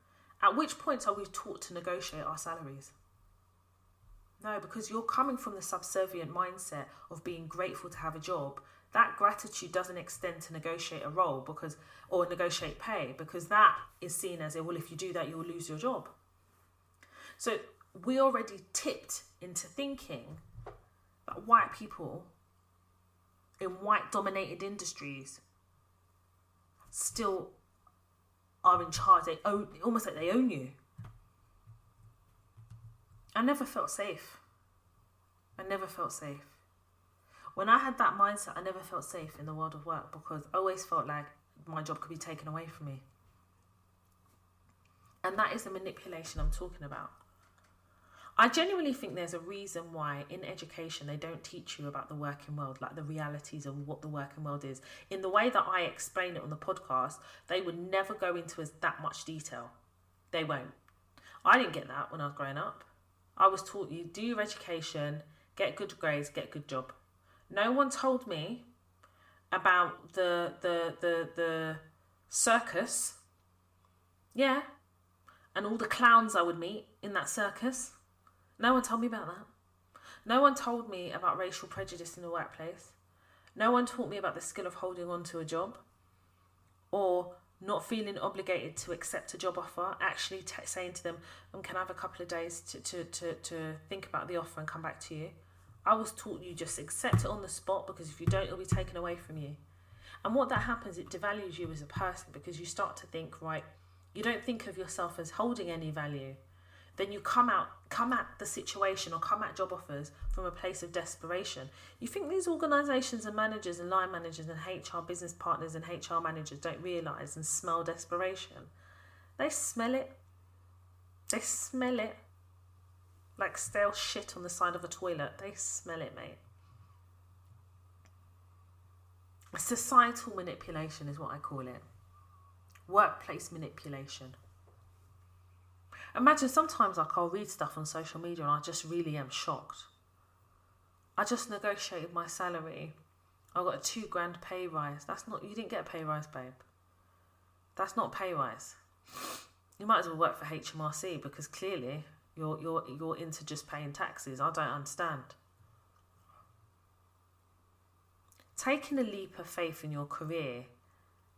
At which point are we taught to negotiate our salaries? No, because you're coming from the subservient mindset of being grateful to have a job. That gratitude doesn't extend to negotiate a role or negotiate pay, because that is seen as, well, if you do that, you'll lose your job. So we already tipped into thinking that white people in white dominated industries still are in charge. They own, almost like they own you. I never felt safe. When I had that mindset, I never felt safe in the world of work, because I always felt like my job could be taken away from me. And that is the manipulation I'm talking about. I genuinely think there's a reason why in education they don't teach you about the working world, like the realities of what the working world is. In the way that I explain it on the podcast, they would never go into that much detail. They won't. I didn't get that when I was growing up. I was taught, you do your education, get good grades, get a good job. No one told me about the circus, yeah, and all the clowns I would meet in that circus. No one told me about that. No one told me about racial prejudice in the workplace. No one taught me about the skill of holding on to a job, or not feeling obligated to accept a job offer, actually saying to them, can I have a couple of days to think about the offer and come back to you. I was taught you just accept it on the spot, because if you don't, it'll be taken away from you. And what that happens, it devalues you as a person, because you start to think, right, you don't think of yourself as holding any value. Then you come at the situation or come at job offers from a place of desperation. You think these organisations and managers and line managers and HR business partners and HR managers don't realise and smell desperation. They smell it. They smell it. Like stale shit on the side of a toilet. They smell it, mate. Societal manipulation is what I call it. Workplace manipulation. Imagine sometimes I'll read stuff on social media and I just really am shocked. I just negotiated my salary. I got a $2,000 pay rise. You didn't get a pay rise, babe. That's not pay rise. You might as well work for HMRC, because clearly you're into just paying taxes. I don't understand. Taking a leap of faith in your career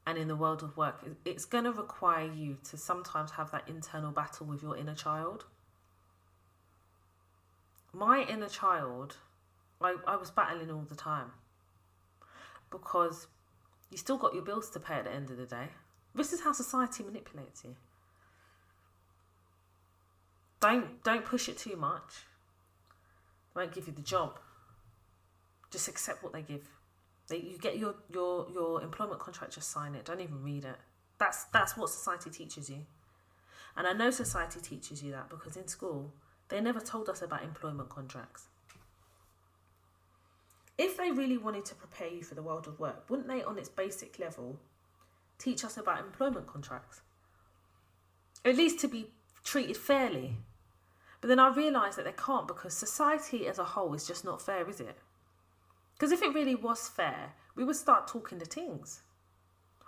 and in the world of work, it's going to require you to sometimes have that internal battle with your inner child. My inner child, I was battling all the time, because you still got your bills to pay at the end of the day. This is how society manipulates you. Don't push it too much. They won't give you the job. Just accept what they give. You get your employment contract, just sign it. Don't even read it. That's what society teaches you. And I know society teaches you that, because in school, they never told us about employment contracts. If they really wanted to prepare you for the world of work, wouldn't they, on its basic level, teach us about employment contracts? At least to be treated fairly. But then I realised that they can't, because society as a whole is just not fair, is it? Because if it really was fair, we would start talking to things.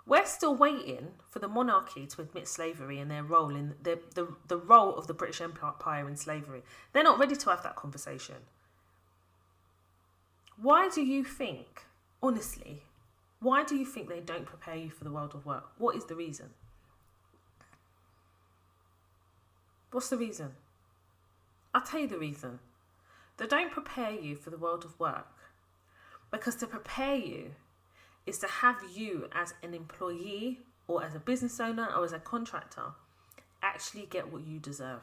We're still waiting for the monarchy to admit slavery and their role in the role of the British Empire in slavery. They're not ready to have that conversation. Why do you think, honestly, why do you think they don't prepare you for the world of work? What is the reason? What's the reason? I'll tell you the reason. They don't prepare you for the world of work because to prepare you is to have you as an employee or as a business owner or as a contractor actually get what you deserve.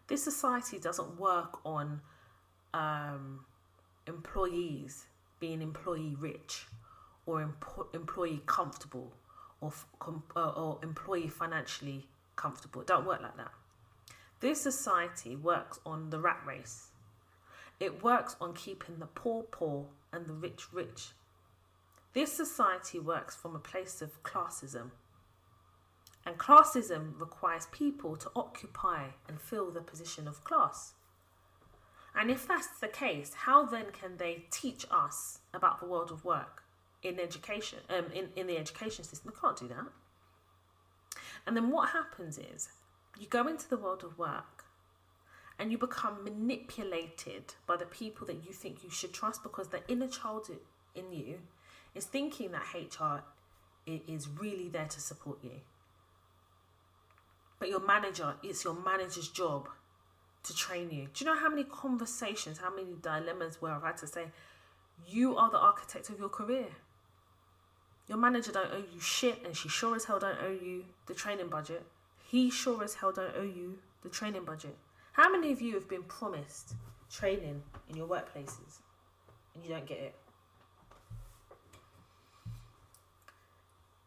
This society doesn't work on employees being employee rich or employee comfortable or employee financially comfortable. It don't work like that. This society works on the rat race. It works on keeping the poor poor and the rich rich. This society works from a place of classism. And classism requires people to occupy and fill the position of class. And if that's the case, how then can they teach us about the world of work in education, in the education system? They can't do that. And then what happens is you go into the world of work and you become manipulated by the people that you think you should trust, because the inner child in you is thinking that HR is really there to support you. But it's your manager's job to train you. Do you know how many conversations, how many dilemmas where I've had to say, you are the architect of your career. Your manager don't owe you shit, and she sure as hell don't owe you the training budget. He sure as hell don't owe you the training budget. How many of you have been promised training in your workplaces and you don't get it?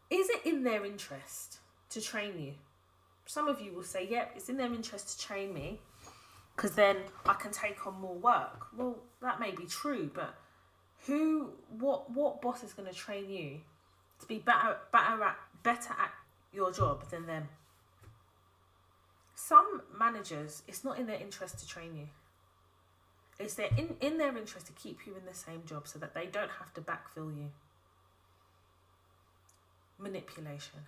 Is it in their interest to train you? Some of you will say, yep, it's in their interest to train me because then I can take on more work. Well, that may be true, but what boss is going to train you to be better at your job than them? Some managers, it's not in their interest to train you. It's in their interest to keep you in the same job so that they don't have to backfill you. Manipulation.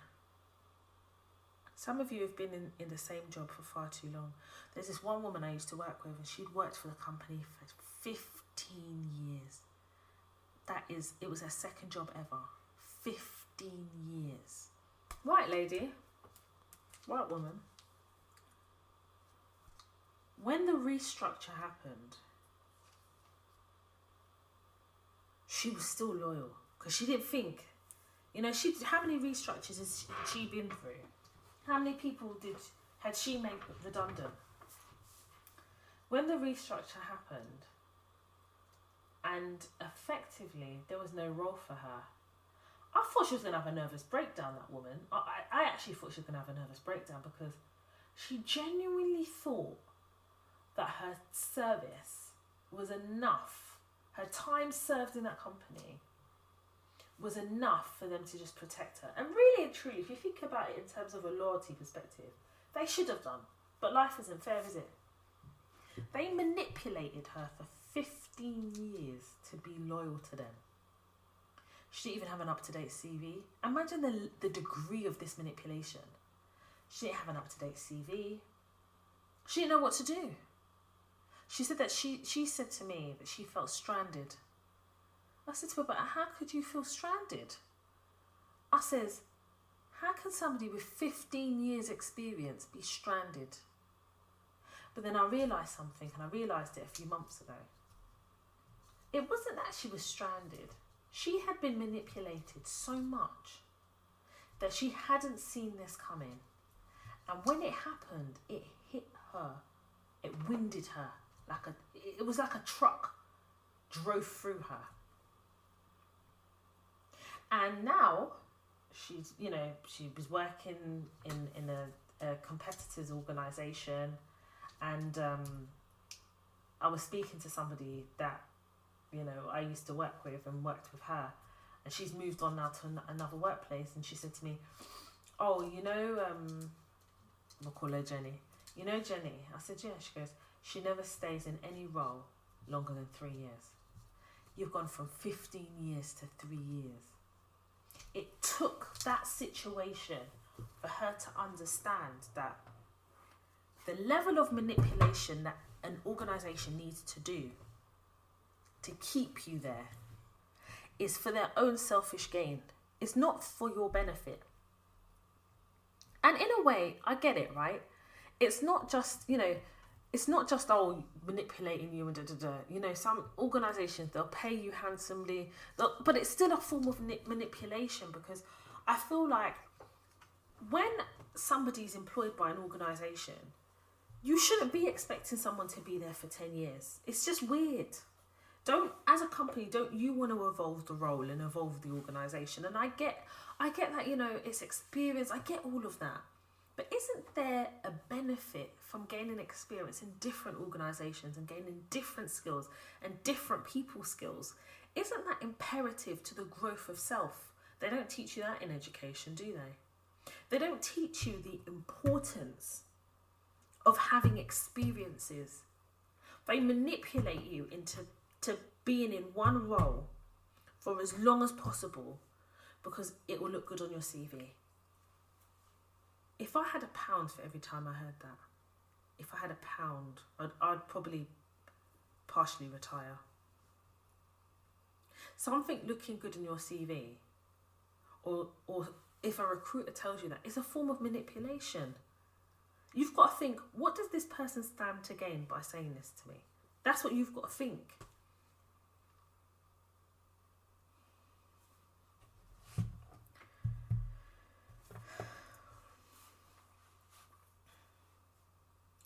Some of you have been in the same job for far too long. There's this one woman I used to work with, and she'd worked for the company for 15 years. It was her second job ever. 15 years. White lady, white woman. When the restructure happened, she was still loyal because she didn't think, how many restructures has she been through? How many people had she made redundant? When the restructure happened, and effectively there was no role for her, I thought she was going to have a nervous breakdown, that woman. I actually thought she was going to have a nervous breakdown because she genuinely thought that her service was enough, her time served in that company was enough for them to just protect her. And really and truly, if you think about it in terms of a loyalty perspective, they should have done. But life isn't fair, is it? They manipulated her for 15 years to be loyal to them. She didn't even have an up-to-date CV. Imagine the degree of this manipulation. She didn't have an up-to-date CV. She didn't know what to do. She said that she said to me that she felt stranded. I said to her, but how could you feel stranded? I says, how can somebody with 15 years experience be stranded? But then I realised something, and I realised it a few months ago. It wasn't that she was stranded. She had been manipulated so much that she hadn't seen this coming. And when it happened, it hit her. It winded her. It was like a truck drove through her. And now she's, she was working in a competitor's organisation, and I was speaking to somebody that, I used to work with and worked with her, and she's moved on now to another workplace, and she said to me, oh, we'll call her Jenny. Jenny? I said, yeah. She goes, she never stays in any role longer than 3 years. You've gone from 15 years to 3 years. It took that situation for her to understand that the level of manipulation that an organisation needs to do to keep you there is for their own selfish gain. It's not for your benefit. And in a way, I get it, right? It's not just, manipulating you and da-da-da. Some organisations, they'll pay you handsomely, but it's still a form of manipulation, because I feel like when somebody's employed by an organisation, you shouldn't be expecting someone to be there for 10 years. It's just weird. As a company, don't you want to evolve the role and evolve the organisation? And I get that, it's experience. I get all of that. But isn't there a benefit from gaining experience in different organisations and gaining different skills and different people skills? Isn't that imperative to the growth of self? They don't teach you that in education, do they? They don't teach you the importance of having experiences. They manipulate you into being in one role for as long as possible because it will look good on your CV. If I had £1 for every time I heard that, if I had £1, I'd probably partially retire. Something looking good in your CV, or if a recruiter tells you that, is a form of manipulation. You've got to think, what does this person stand to gain by saying this to me? That's what you've got to think.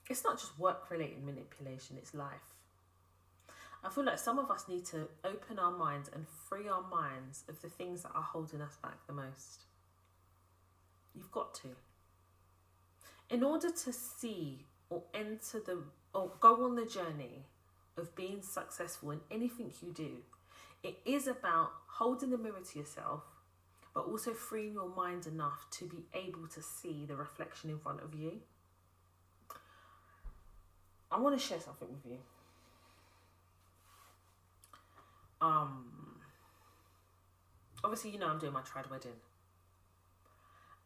It's not just work-related manipulation, it's life. I feel like some of us need to open our minds and free our minds of the things that are holding us back the most. You've got to. In order to see or go on the journey of being successful in anything you do, it is about holding the mirror to yourself, but also freeing your mind enough to be able to see the reflection in front of you. I want to share something with you. Obviously, I'm doing my trad wedding.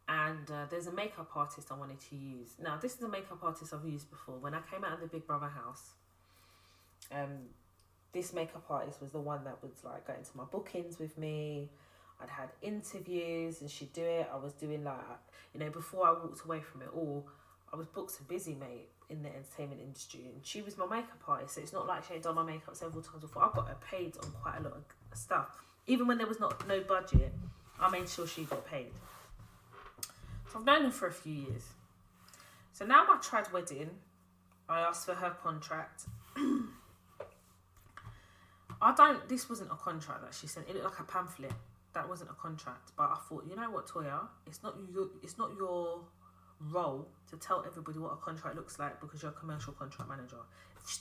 And there's a makeup artist I wanted to use. Now, this is a makeup artist I've used before. When I came out of the Big Brother house, this makeup artist was the one that would like go into my bookings with me. I'd had interviews and she'd do it. I was doing like, you know, before I walked away from it all, I was booked and busy, mate, in the entertainment industry. And she was my makeup artist. So it's not like she had done my makeup several times before. I got her paid on quite a lot of stuff. Even when there was no budget, I made sure she got paid. So I've known her for a few years. So now my trad wedding, I asked for her contract. This wasn't a contract that she sent. It looked like a pamphlet. That wasn't a contract. But I thought, you know what, Toya? It's not your role to tell everybody what a contract looks like because you're a commercial contract manager.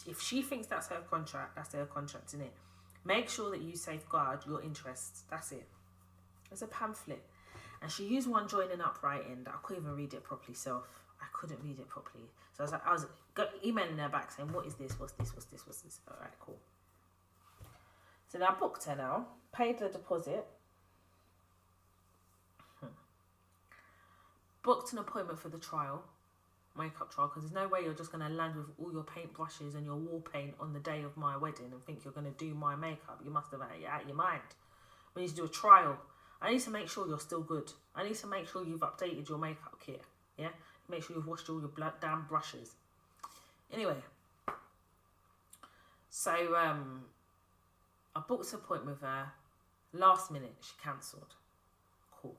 If she thinks that's her contract, that's her contract, innit? Make sure that you safeguard your interests. That's it. It's a pamphlet. And she used one joining up writing that I couldn't even read it properly self. I couldn't read it properly. So I was emailing her back saying, what is this? What's this? What's this? What's this? All right, cool. So now I booked her now. Paid the deposit. Booked an appointment for the trial. Makeup trial. Because there's no way you're just going to land with all your paint brushes and your wall paint on the day of my wedding and think you're going to do my makeup. You must have had it out of your mind. We need to do a trial. I need to make sure you're still good. I need to make sure you've updated your makeup kit. Yeah? Make sure you've washed all your damn brushes. Anyway. So, I booked an appointment with her. Last minute, she cancelled. Cool.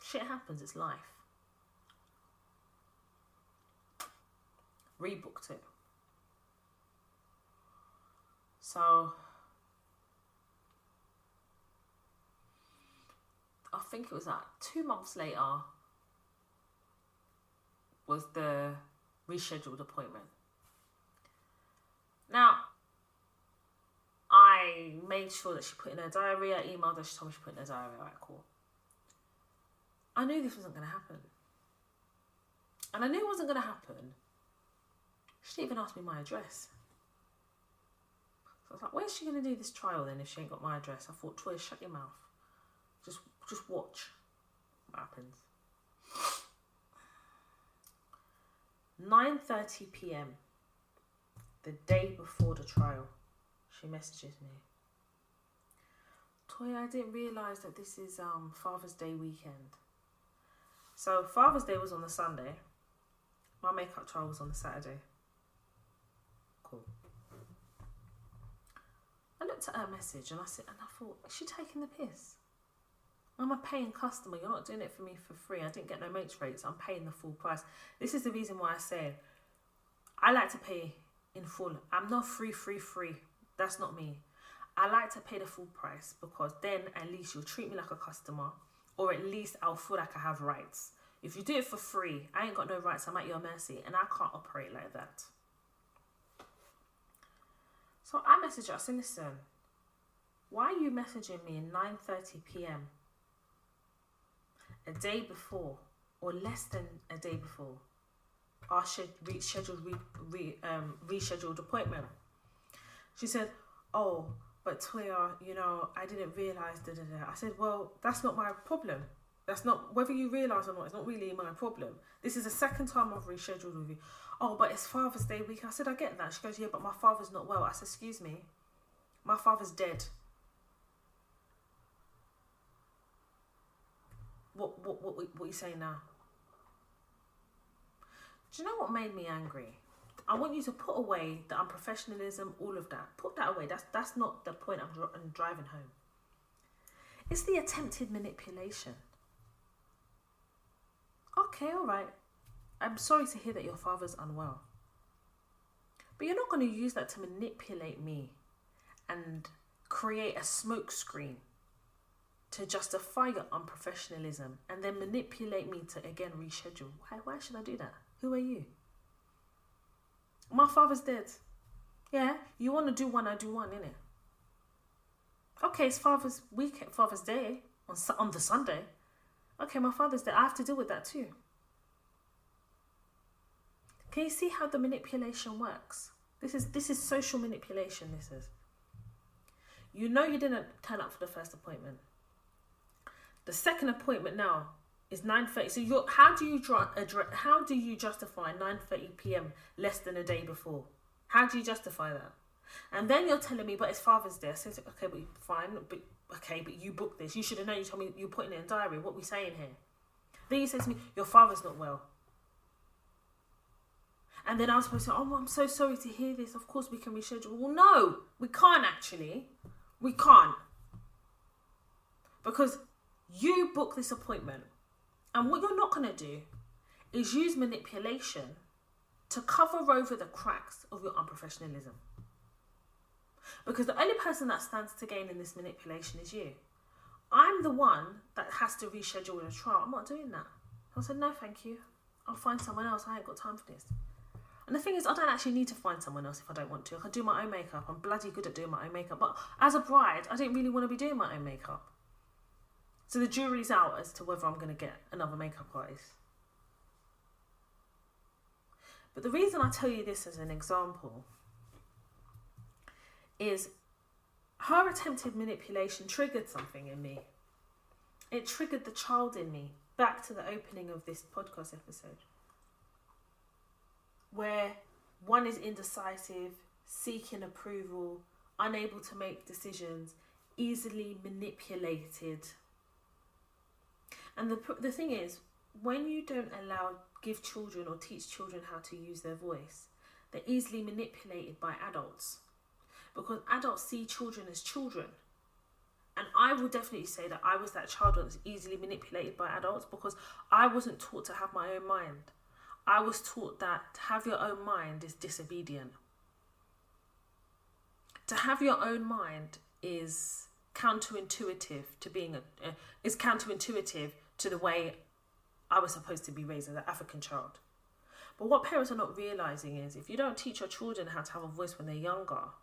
Shit happens, it's life. Rebooked it. So, I think it was like 2 months later was the rescheduled appointment. Now, I made sure that she put in her diary. I emailed her, she told me she put in her diary. Alright, cool. I knew this wasn't going to happen. And I knew it wasn't going to happen. She didn't even ask me my address. So I was like, where's she going to do this trial then if she ain't got my address? I thought, Toya, shut your mouth. Just watch what happens. 9:30 p.m. the day before the trial, she messages me. Toya, I didn't realise that this is Father's Day weekend. So Father's Day was on the Sunday. My makeup trial was on the Saturday. Cool. I looked at her message and I thought, is she taking the piss? I'm a paying customer. You're not doing it for me for free. I didn't get no mates rates. I'm paying the full price. This is the reason why I say I like to pay in full. I'm not free. That's not me. I like to pay the full price because then at least you'll treat me like a customer, or at least I'll feel like I have rights. If you do it for free, I ain't got no rights. I'm at your mercy and I can't operate like that. So I messaged her. I said, listen, why are you messaging me at 9:30 p.m? a day before, or less than a day before, our rescheduled appointment? She said, oh, but Toya, you know, I didn't realise, I said, well, that's not my problem. That's not, whether you realise or not, it's not really my problem. This is the second time I've rescheduled with you. Oh, but it's Father's Day week. I said, I get that. She goes, yeah, but my father's not well. I said, excuse me, my father's dead. What are you saying now? Do you know what made me angry? I want you to put away the unprofessionalism, all of that. Put that away. That's not the point I'm driving home. It's the attempted manipulation. Okay, all right. I'm sorry to hear that your father's unwell. But you're not going to use that to manipulate me and create a smokescreen to justify your unprofessionalism and then manipulate me to again reschedule. Why should I do that? Who are you? My father's dead. Yeah, you want to do one, I do one, innit? Okay, it's Father's weekend, Father's Day on the Sunday. Okay, my father's dead. I have to deal with that too. Can you see how the manipulation works? This is social manipulation, this is. You know you didn't turn up for the first appointment. The second appointment now, It's 9:30. So how do you justify 9:30 p.m. less than a day before? How do you justify that? And then you're telling me, but it's Father's Day. I said, okay, but fine, but you booked this. You should have known. You told me you're putting it in a diary. What are we saying here? Then you say to me, your father's not well. And then I was supposed to say, oh, I'm so sorry to hear this. Of course we can reschedule. Well, no, we can't actually. We can't. Because you booked this appointment. And what you're not going to do is use manipulation to cover over the cracks of your unprofessionalism. Because the only person that stands to gain in this manipulation is you. I'm the one that has to reschedule the trial. I'm not doing that. I said, no, thank you. I'll find someone else. I ain't got time for this. And the thing is, I don't actually need to find someone else if I don't want to. I can do my own makeup. I'm bloody good at doing my own makeup. But as a bride, I didn't really want to be doing my own makeup. So the jury's out as to whether I'm going to get another makeup artist. But the reason I tell you this as an example is her attempted manipulation triggered something in me. It triggered the child in me, back to the opening of this podcast episode, where one is indecisive, seeking approval, unable to make decisions, easily manipulated. And the thing is, when you don't give children or teach children how to use their voice, they're easily manipulated by adults. Because adults see children as children. And I will definitely say that I was that child that was easily manipulated by adults because I wasn't taught to have my own mind. I was taught that to have your own mind is disobedient. To have your own mind is counterintuitive to the way I was supposed to be raised as an African child. But what parents are not realising is if you don't teach your children how to have a voice when they're younger,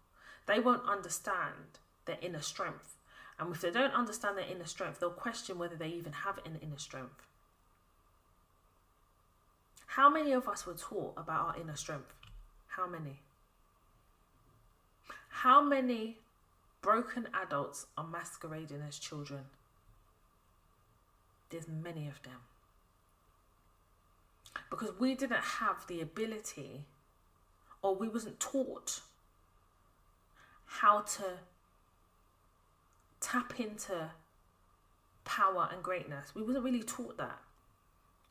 they won't understand their inner strength. And if they don't understand their inner strength, they'll question whether they even have an inner strength. How many of us were taught about our inner strength? How many? How many broken adults are masquerading as children? There's many of them. Because we didn't have the ability, or we wasn't taught how to tap into power and greatness. We wasn't really taught that.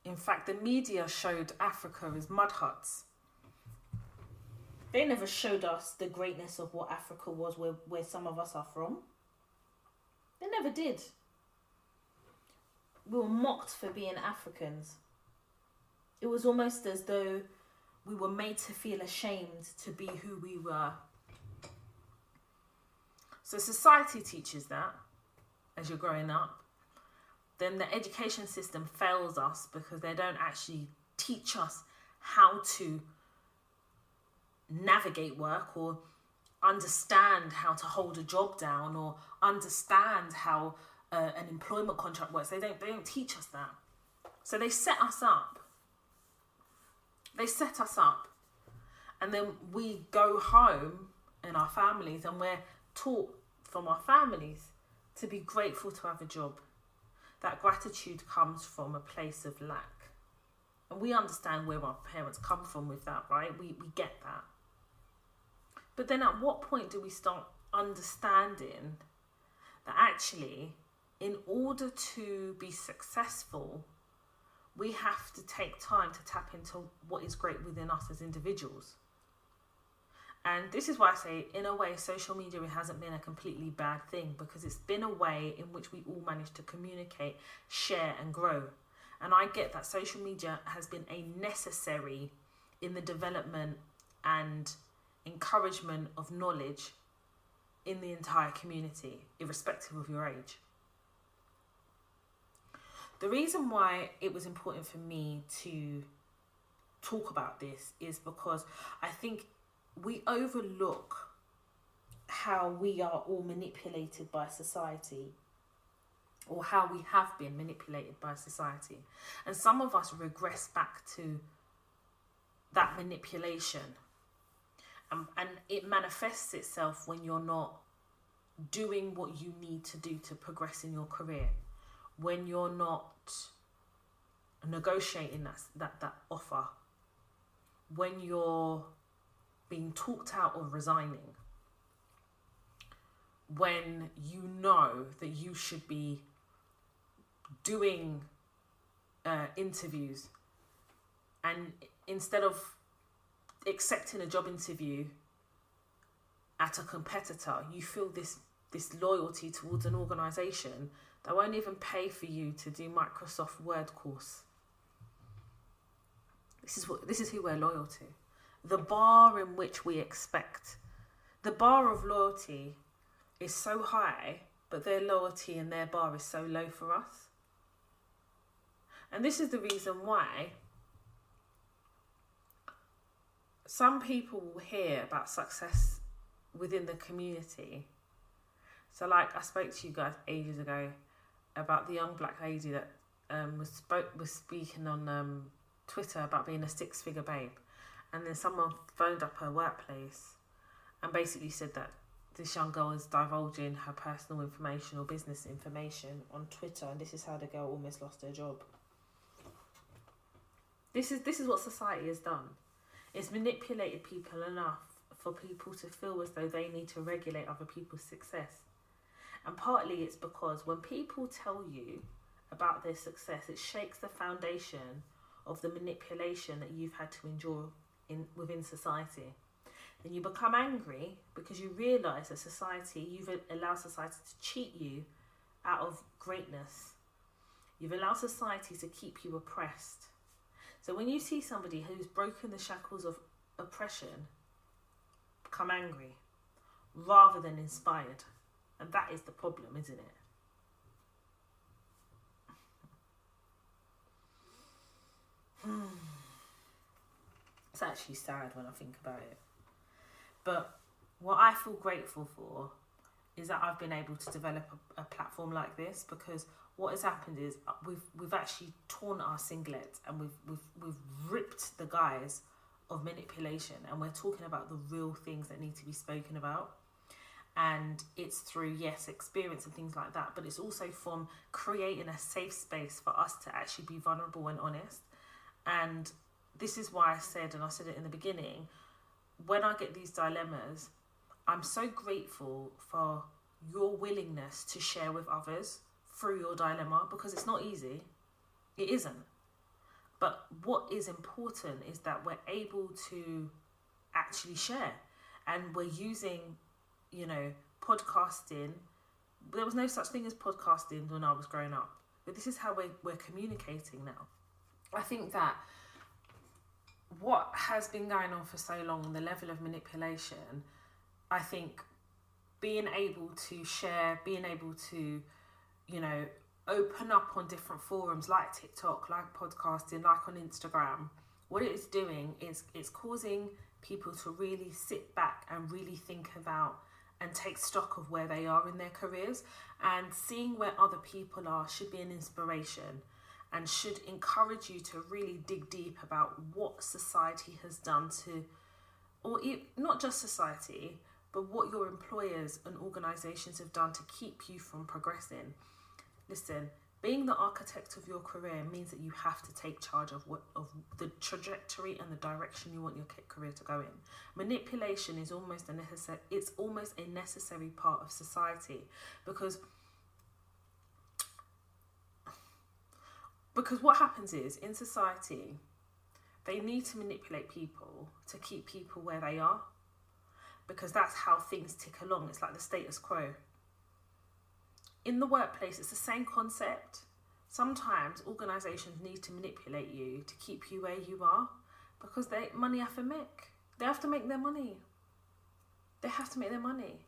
In fact, the media showed Africa as mud huts. They never showed us the greatness of what Africa was, where some of us are from. They never did. We were mocked for being Africans. It was almost as though we were made to feel ashamed to be who we were. So society teaches that as you're growing up. Then the education system fails us because they don't actually teach us how to navigate work or understand how to hold a job down or understand how an employment contract works. They don't teach us that. So they set us up. And then we go home in our families and we're taught from our families to be grateful to have a job. That gratitude comes from a place of lack. And we understand where our parents come from with that, right? We get that. But then at what point do we start understanding that actually, in order to be successful, we have to take time to tap into what is great within us as individuals? And this is why I say, in a way, social media hasn't been a completely bad thing, because it's been a way in which we all manage to communicate, share and grow. And I get that social media has been a necessary in the development and encouragement of knowledge in the entire community, irrespective of your age. The reason why it was important for me to talk about this is because I think we overlook how we are all manipulated by society, or how we have been manipulated by society. And some of us regress back to that manipulation. And it manifests itself when you're not doing what you need to do to progress in your career. When you're not negotiating that offer, when you're being talked out of resigning, when you know that you should be doing interviews, and instead of accepting a job interview at a competitor, you feel this loyalty towards an organisation that won't even pay for you to do Microsoft Word course. This is who we're loyal to. The bar in which we expect. The bar of loyalty is so high, but their loyalty and their bar is so low for us. And this is the reason why some people will hear about success within the community. So like I spoke to you guys ages ago about the young black lady that was speaking on Twitter about being a 6-figure babe. And then someone phoned up her workplace and basically said that this young girl is divulging her personal information or business information on Twitter, and this is how the girl almost lost her job. This is what society has done. It's manipulated people enough for people to feel as though they need to regulate other people's success. And partly it's because when people tell you about their success, it shakes the foundation of the manipulation that you've had to endure within society. Then you become angry because you realise that you've allowed society to cheat you out of greatness. You've allowed society to keep you oppressed. So when you see somebody who's broken the shackles of oppression, become angry rather than inspired. And that is the problem, isn't it? It's actually sad when I think about it. But what I feel grateful for is that I've been able to develop a platform like this, because what has happened is we've actually torn our singlet and we've ripped the guise of manipulation, and we're talking about the real things that need to be spoken about. And it's through, yes, experience and things like that, but it's also from creating a safe space for us to actually be vulnerable and honest. And this is why I said, and I said it in the beginning, when I get these dilemmas, I'm so grateful for your willingness to share with others through your dilemma, because it's not easy. It isn't. But what is important is that we're able to actually share, and we're using, podcasting. There was no such thing as podcasting when I was growing up, but this is how we're communicating now. I think that what has been going on for so long, the level of manipulation, I think being able to share, being able to, open up on different forums like TikTok, like podcasting, like on Instagram, what it is doing is it's causing people to really sit back and really think about and take stock of where they are in their careers, and seeing where other people are should be an inspiration and should encourage you to really dig deep about what society has done to, not just society, but what your employers and organisations have done to keep you from progressing. Listen, being the architect of your career means that you have to take charge of the trajectory and the direction you want your career to go in. Manipulation is almost a necessary part of society, because what happens is, in society, they need to manipulate people to keep people where they are, because that's how things tick along. It's like the status quo. In the workplace, it's the same concept. Sometimes organisations need to manipulate you to keep you where you are, because they have to make their money. They have to make their money.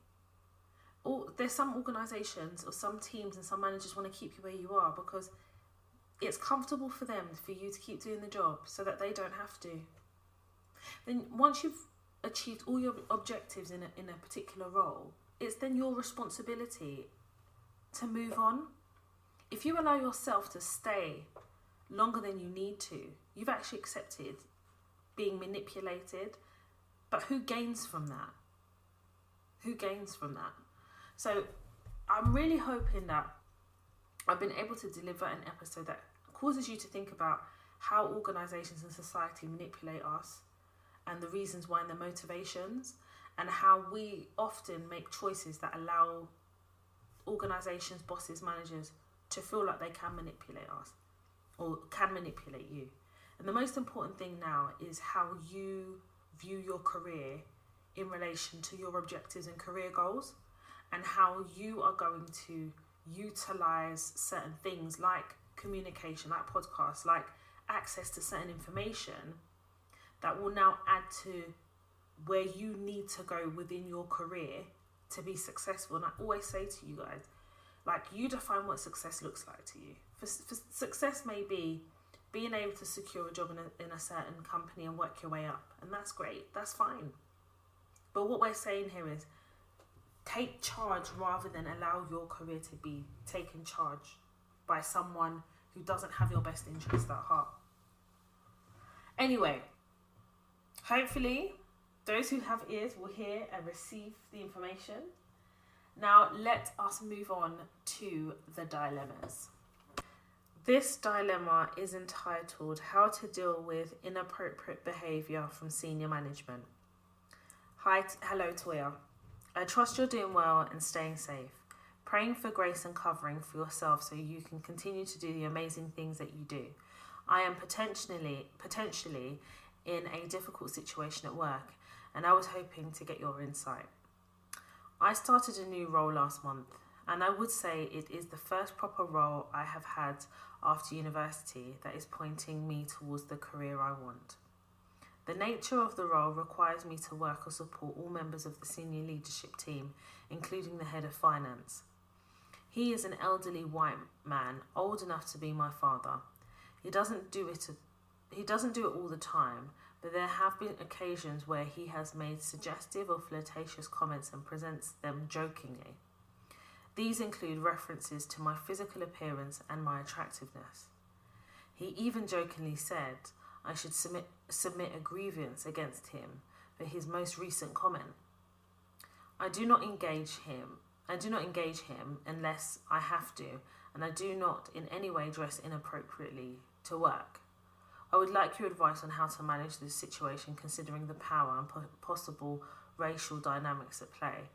Or there's some organisations or some teams and some managers want to keep you where you are because it's comfortable for them, for you to keep doing the job so that they don't have to. Then once you've achieved all your objectives in a particular role, it's then your responsibility to move on. If you allow yourself to stay longer than you need to, you've actually accepted being manipulated. But who gains from that? Who gains from that? So I'm really hoping that I've been able to deliver an episode that causes you to think about how organisations and society manipulate us and the reasons why and the motivations, and how we often make choices that allow organisations, bosses, managers to feel like they can manipulate us or can manipulate you. And the most important thing now is how you view your career in relation to your objectives and career goals, and how you are going to utilise certain things like communication, like podcasts, like access to certain information that will now add to where you need to go within your career to be successful. And I always say to you guys, like, you define what success looks like to you. For success may be being able to secure a job in a certain company and work your way up, and that's great, that's fine. But what we're saying here is take charge rather than allow your career to be taken charge by someone who doesn't have your best interest at heart. Anyway, hopefully those who have ears will hear and receive the information. Now let us move on to the dilemmas. This dilemma is entitled How to Deal with Inappropriate Behaviour from Senior Management. Hello Toya. I trust you're doing well and staying safe. Praying for grace and covering for yourself so you can continue to do the amazing things that you do. I am potentially in a difficult situation at work, and I was hoping to get your insight. I started a new role last month, and I would say it is the first proper role I have had after university that is pointing me towards the career I want. The nature of the role requires me to work or support all members of the senior leadership team, including the head of finance. He is an elderly white man, old enough to be my father. He doesn't do it all the time, but there have been occasions where he has made suggestive or flirtatious comments and presents them jokingly. These include references to my physical appearance and my attractiveness. He even jokingly said I should submit a grievance against him for his most recent comment. I do not engage him unless I have to, and I do not in any way dress inappropriately to work. I would like your advice on how to manage this situation considering the power and possible racial dynamics at play.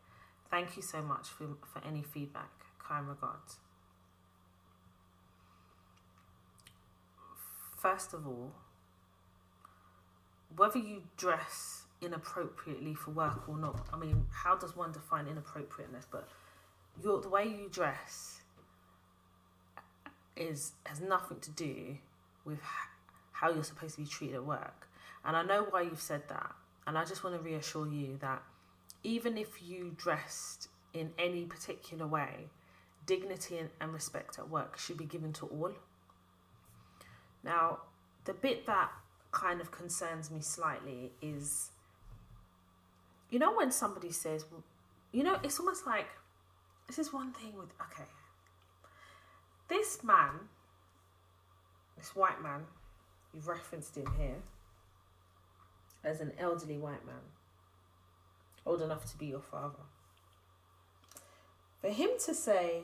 Thank you so much for any feedback. Kind regards. First of all, whether you dress inappropriately for work or not, I mean, how does one define inappropriateness? But the way you dress has nothing to do with how you're supposed to be treated at work. And I know why you've said that. And I just want to reassure you that even if you dressed in any particular way, dignity and respect at work should be given to all. Now, the bit that kind of concerns me slightly is, you know, when somebody says, well, you know, it's almost like, this is one thing with, okay, this white man, you've referenced him here as an elderly white man, old enough to be your father. For him to say,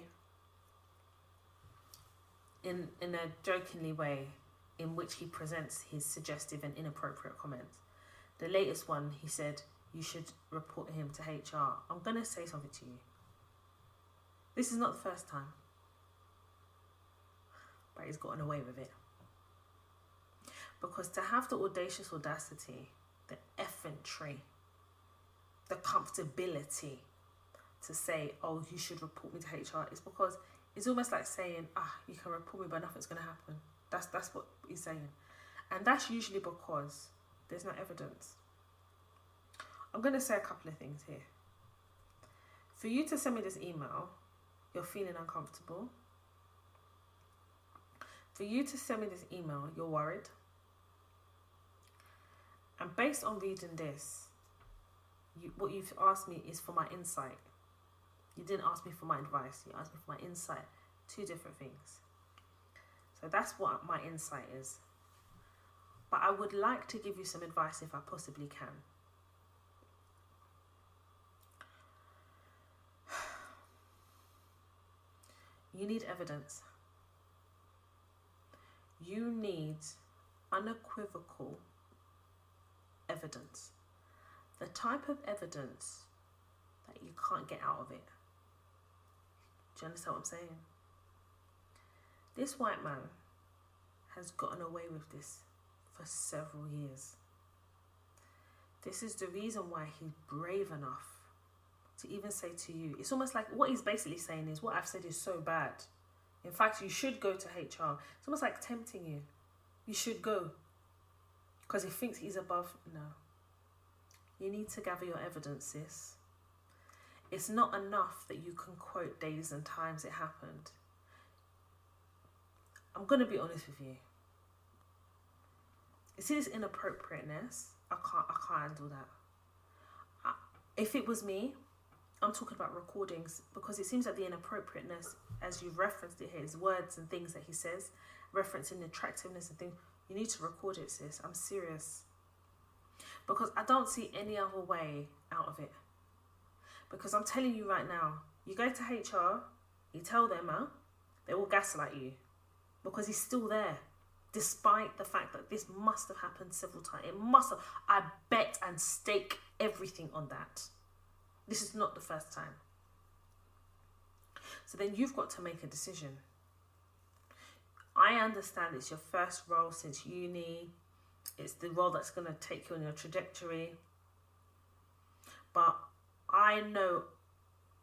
in a jokingly way, in which he presents his suggestive and inappropriate comments. The latest one, he said, you should report him to HR. I'm going to say something to you. This is not the first time. But he's gotten away with it. Because to have the audacious audacity, the effrontery, the comfortability to say, oh, you should report me to HR, is because it's almost like saying, you can report me, but nothing's going to happen. That's what he's saying. And that's usually because there's no evidence. I'm going to say a couple of things here. For you to send me this email, you're feeling uncomfortable. For you to send me this email, you're worried. And based on reading this, what you've asked me is for my insight. You didn't ask me for my advice. You asked me for my insight. Two different things. So that's what my insight is. But I would like to give you some advice if I possibly can. You need evidence. you need unequivocal evidence. The type of evidence that you can't get out of it. Do you understand what I'm saying? This white man has gotten away with this for several years. This is the reason why he's brave enough to even say to you, it's almost like what he's basically saying is, what I've said is so bad. In fact, you should go to HR. It's almost like tempting you. You should go. Because he thinks he's above. No. You need to gather your evidence, sis. It's not enough that you can quote days and times it happened. I'm going to be honest with you. You see this inappropriateness? I can't handle that. If it was me, I'm talking about recordings, because it seems like the inappropriateness, as you've referenced it here, is words and things that he says, referencing attractiveness and things. You need to record it, sis. I'm serious. Because I don't see any other way out of it. Because I'm telling you right now, you go to HR, you tell them, they will gaslight you. Because he's still there. Despite the fact that this must have happened several times. It must have. I bet and stake everything on that. This is not the first time. So then you've got to make a decision. I understand it's your first role since uni. It's the role that's going to take you on your trajectory. But I know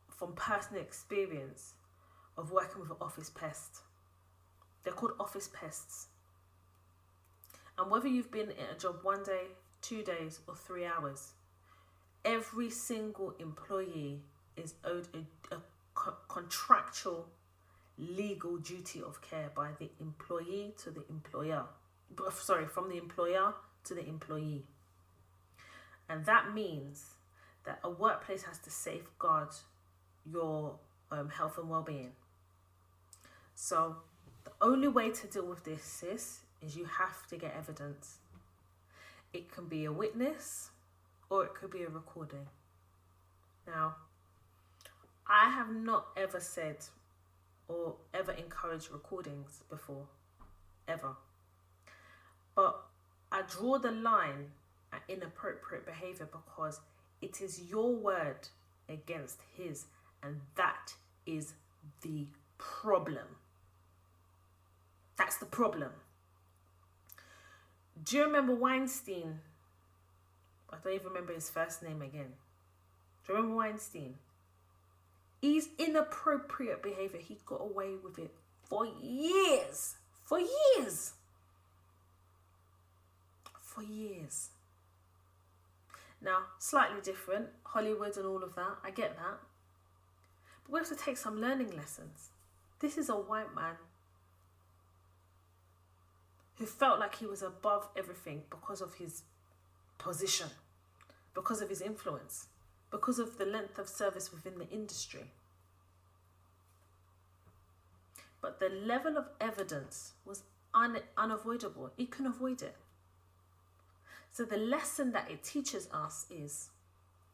from personal experience of working with an office pest. They're called office pests. And whether you've been in a job 1 day, 2 days, or 3 hours, every single employee is owed a contractual legal duty of care by the employee to the employer. Sorry, from the employer to the employee. And that means that a workplace has to safeguard your health and well-being. So the only way to deal with this, sis, is you have to get evidence. It can be a witness or it could be a recording. Now, I have not ever said or ever encouraged recordings before, ever. But I draw the line at inappropriate behaviour because it is your word against his, and that is the problem. That's the problem. Do you remember Weinstein? I don't even remember his first name again. Do you remember Weinstein? His inappropriate behaviour, he got away with it for years. For years. For years. Now, slightly different, Hollywood and all of that, I get that. But we have to take some learning lessons. This is a white man who felt like he was above everything because of his position, because of his influence, because of the length of service within the industry. But the level of evidence was unavoidable. He couldn't avoid it. So the lesson that it teaches us is,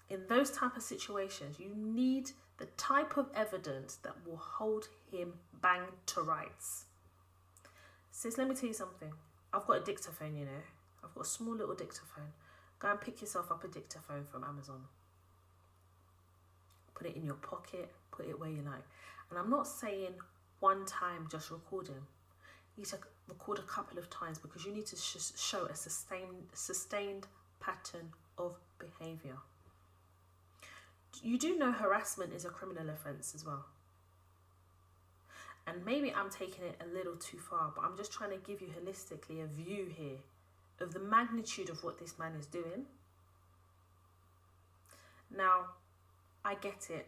in those type of situations, you need the type of evidence that will hold him bang to rights. Sis, let me tell you something. I've got a dictaphone, you know. I've got a small little dictaphone. Go and pick yourself up a dictaphone from Amazon. Put it in your pocket. Put it where you like. And I'm not saying one time just record him. You need to record a couple of times because you need to show a sustained pattern of behaviour. You do know harassment is a criminal offence as well. And maybe I'm taking it a little too far, but I'm just trying to give you holistically a view here of the magnitude of what this man is doing. Now, I get it.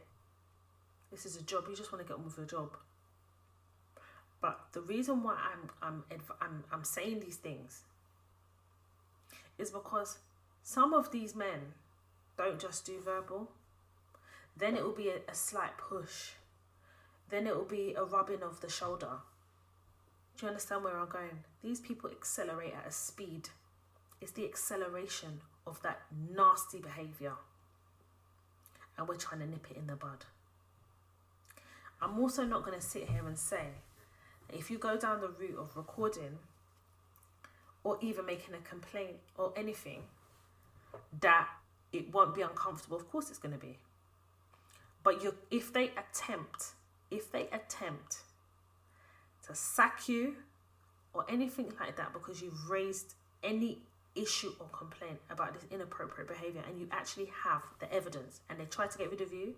This is a job. You just want to get on with your job. But the reason why I'm saying these things is because some of these men don't just do verbal. Then it will be a slight push. Then it will be a rubbing of the shoulder. Do you understand where I'm going? These people accelerate at a speed. It's the acceleration of that nasty behaviour. And we're trying to nip it in the bud. I'm also not going to sit here and say that if you go down the route of recording, or even making a complaint or anything, that it won't be uncomfortable. Of course it's going to be. But if they attempt to sack you or anything like that because you've raised any issue or complaint about this inappropriate behavior and you actually have the evidence and they try to get rid of you,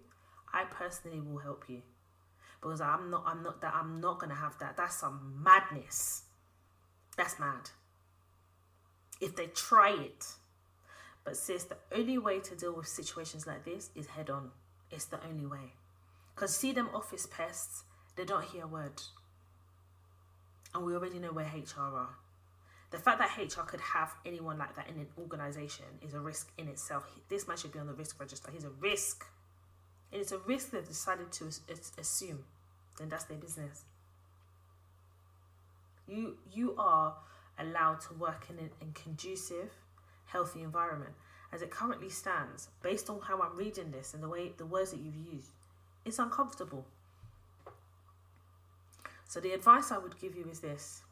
I personally will help you, because I'm not going to have that. That's some madness. That's mad. If they try it. But sis, the only way to deal with situations like this is head on. It's the only way. Because see them office pests, they don't hear a word. And we already know where HR are. The fact that HR could have anyone like that in an organisation is a risk in itself. This man should be on the risk register. He's a risk. And it's a risk they've decided to assume. Then that's their business. You are allowed to work in a conducive, healthy environment. As it currently stands, based on how I'm reading this and the words that you've used, it's uncomfortable. So the advice I would give you is this.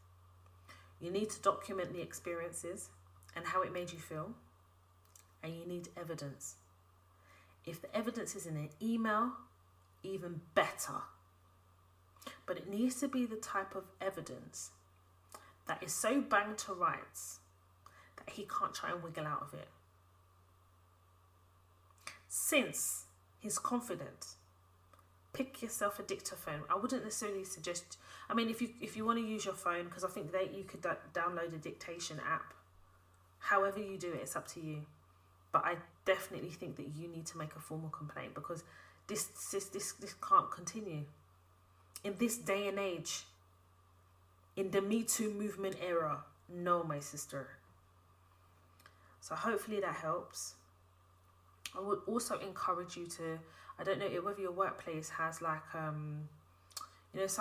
You need to document the experiences and how it made you feel. And you need evidence. If the evidence is in an email, even better. But it needs to be the type of evidence that is so bang to rights that he can't try and wiggle out of it. Since he's confident, pick yourself a dictaphone. I wouldn't necessarily suggest, I mean, if you want to use your phone, because I think that you could download a dictation app. However you do it, it's up to you. But I definitely think that you need to make a formal complaint, because this can't continue. In this day and age, in the Me Too movement era, no, my sister. So hopefully that helps. I would also encourage you to, I don't know whether your workplace has like, some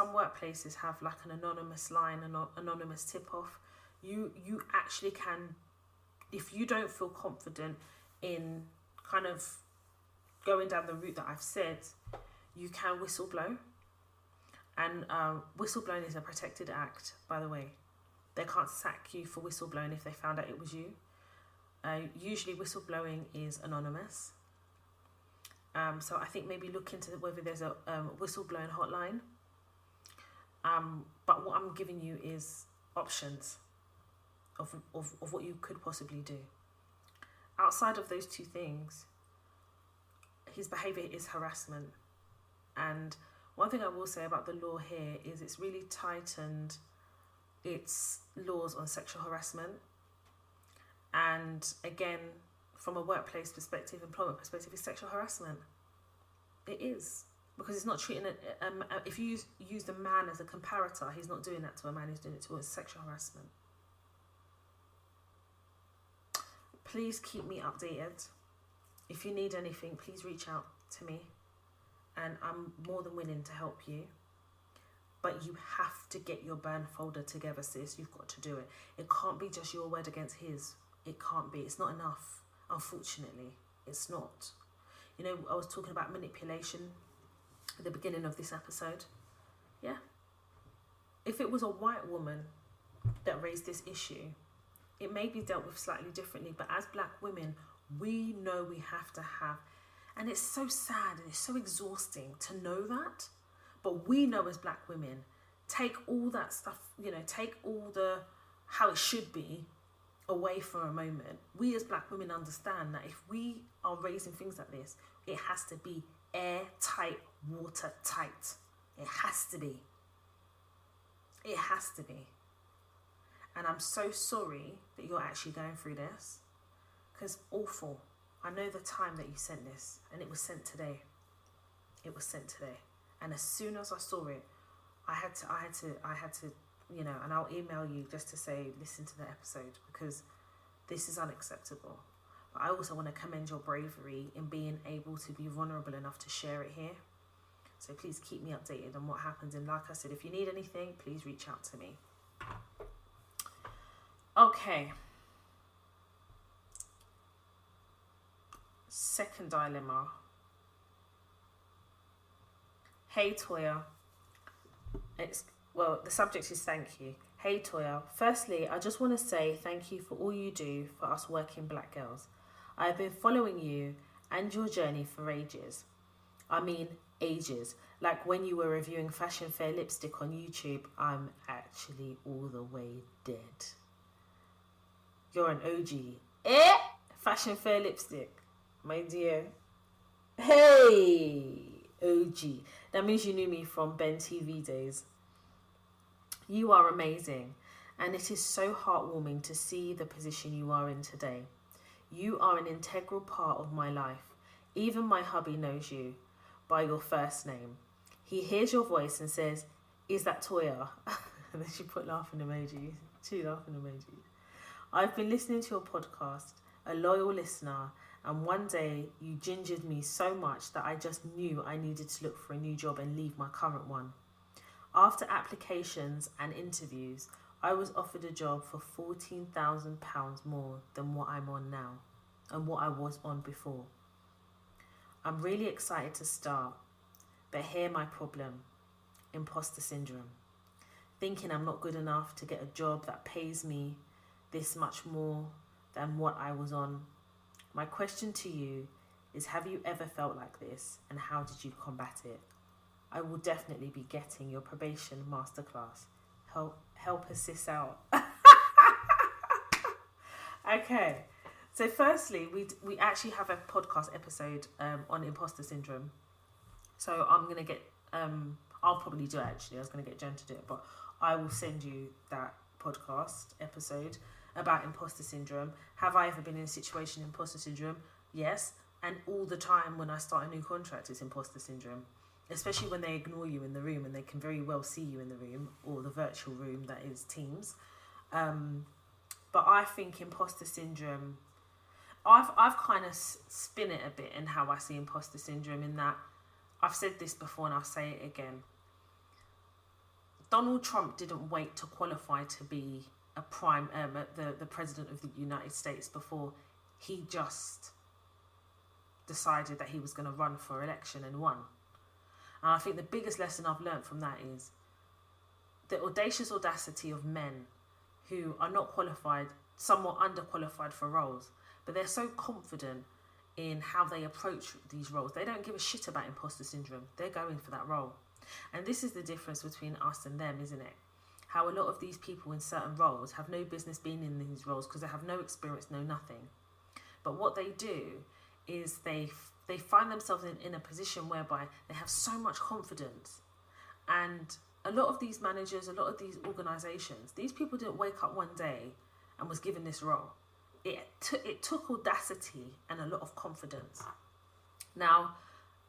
workplaces have like an anonymous line, an anonymous tip-off. You actually can, if you don't feel confident in kind of going down the route that I've said, you can whistleblow. And whistleblowing is a protected act, by the way. They can't sack you for whistleblowing if they found out it was you. Usually whistleblowing is anonymous. So I think maybe look into whether there's a whistleblowing hotline. But what I'm giving you is options of what you could possibly do. Outside of those two things, his behaviour is harassment. And one thing I will say about the law here is it's really tightened its laws on sexual harassment. And again, from a workplace perspective, employment perspective, it's sexual harassment. It is. Because it's not treating it, if you use the man as a comparator, he's not doing that to a man, he's doing it to a sexual harassment. Please keep me updated. If you need anything, please reach out to me. And I'm more than willing to help you. But you have to get your burn folder together, sis. You've got to do it. It can't be just your word against his. It can't be. It's not enough. Unfortunately, it's not. You know, I was talking about manipulation at the beginning of this episode. Yeah. If it was a white woman that raised this issue, it may be dealt with slightly differently. But as black women, we know we have to have. And it's so sad and it's so exhausting to know that. But we know as black women, take all that stuff, take all the how it should be away for a moment. We as black women understand that if we are raising things like this, it has to be airtight, watertight. It has to be. It has to be. And I'm so sorry that you're actually going through this. Because awful. I know the time that you sent this, and it was sent today. It was sent today. And as soon as I saw it, I had to, and I'll email you just to say, listen to the episode, because this is unacceptable. But I also want to commend your bravery in being able to be vulnerable enough to share it here. So please keep me updated on what happens. And like I said, if you need anything, please reach out to me. Okay. Second dilemma. Hey Toya. The subject is thank you. Hey Toya, firstly, I just want to say thank you for all you do for us working black girls. I have been following you and your journey for ages. I mean, ages. Like when you were reviewing Fashion Fair lipstick on YouTube, I'm actually all the way dead. You're an OG. Fashion Fair lipstick, my dear. Hey, OG. That means you knew me from Ben TV days. You are amazing, and it is so heartwarming to see the position you are in today. You are an integral part of my life. Even my hubby knows you by your first name. He hears your voice and says, "Is that Toya?" And then she put laughing emojis. 2 laughing emojis. I've been listening to your podcast, a loyal listener, and one day you gingered me so much that I just knew I needed to look for a new job and leave my current one. After applications and interviews, I was offered a job for £14,000 more than what I'm on now and what I was on before. I'm really excited to start, but here's my problem: imposter syndrome. Thinking I'm not good enough to get a job that pays me this much more than what I was on. My question to you is, have you ever felt like this, and how did you combat it? I will definitely be getting your probation masterclass. Help us sis out. Okay, so firstly, we actually have a podcast episode on imposter syndrome. So I'm gonna get I'll probably do it actually. I was gonna get Jen to do it, but I will send you that podcast episode about imposter syndrome. Have I ever been in a situation imposter syndrome? Yes, and all the time when I start a new contract, it's imposter syndrome. Especially when they ignore you in the room and they can very well see you in the room, or the virtual room that is Teams. But I think imposter syndrome, I've kind of spin it a bit in how I see imposter syndrome, in that I've said this before and I'll say it again. Donald Trump didn't wait to qualify to be the president of the United States before he just decided that he was going to run for election and won. And I think the biggest lesson I've learned from that is the audacious audacity of men who are not qualified, somewhat underqualified for roles, but they're so confident in how they approach these roles. They don't give a shit about imposter syndrome. They're going for that role. And this is the difference between us and them, isn't it? How a lot of these people in certain roles have no business being in these roles because they have no experience, no nothing. But what they do is they find themselves in a position whereby they have so much confidence. And a lot of these managers, a lot of these organisations, these people didn't wake up one day and was given this role. It took audacity and a lot of confidence. Now,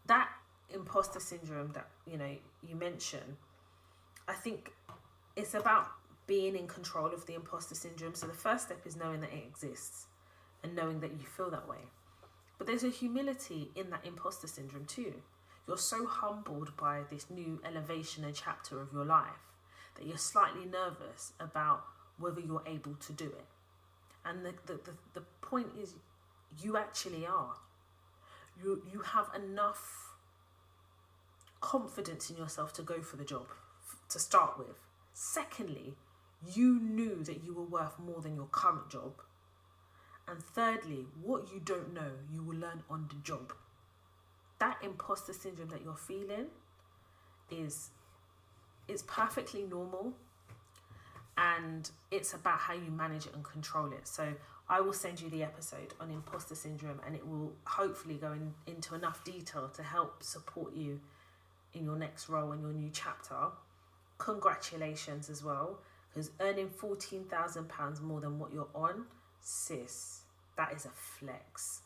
that imposter syndrome that you mentioned, I think it's about being in control of the imposter syndrome. So the first step is knowing that it exists and knowing that you feel that way. But there's a humility in that imposter syndrome too. You're so humbled by this new elevation and chapter of your life that you're slightly nervous about whether you're able to do it. And the point is, you actually are. You have enough confidence in yourself to go for the job, to start with. Secondly, you knew that you were worth more than your current job. And thirdly, what you don't know, you will learn on the job. That imposter syndrome that you're feeling is perfectly normal, and it's about how you manage it and control it. So I will send you the episode on imposter syndrome, and it will hopefully go into enough detail to help support you in your next role and your new chapter. Congratulations as well, because earning £14,000 more than what you're on, sis, that is a flex.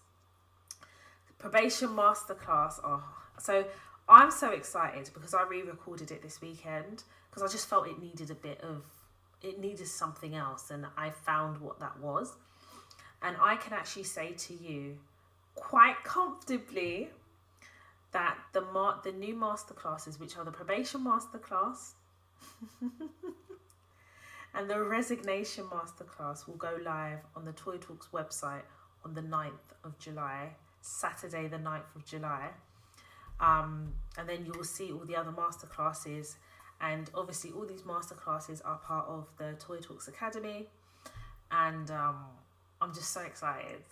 Probation masterclass. So I'm so excited because I re-recorded it this weekend because I just felt it needed something else, and I found what that was. And I can actually say to you quite comfortably that the new masterclasses, which are the probation masterclass and the resignation masterclass, will go live on the Toy Talks website on the 9th of July, Saturday the 9th of July. And then you will see all the other masterclasses And obviously all these masterclasses are part of the Toya Talks Academy, and I'm just so excited.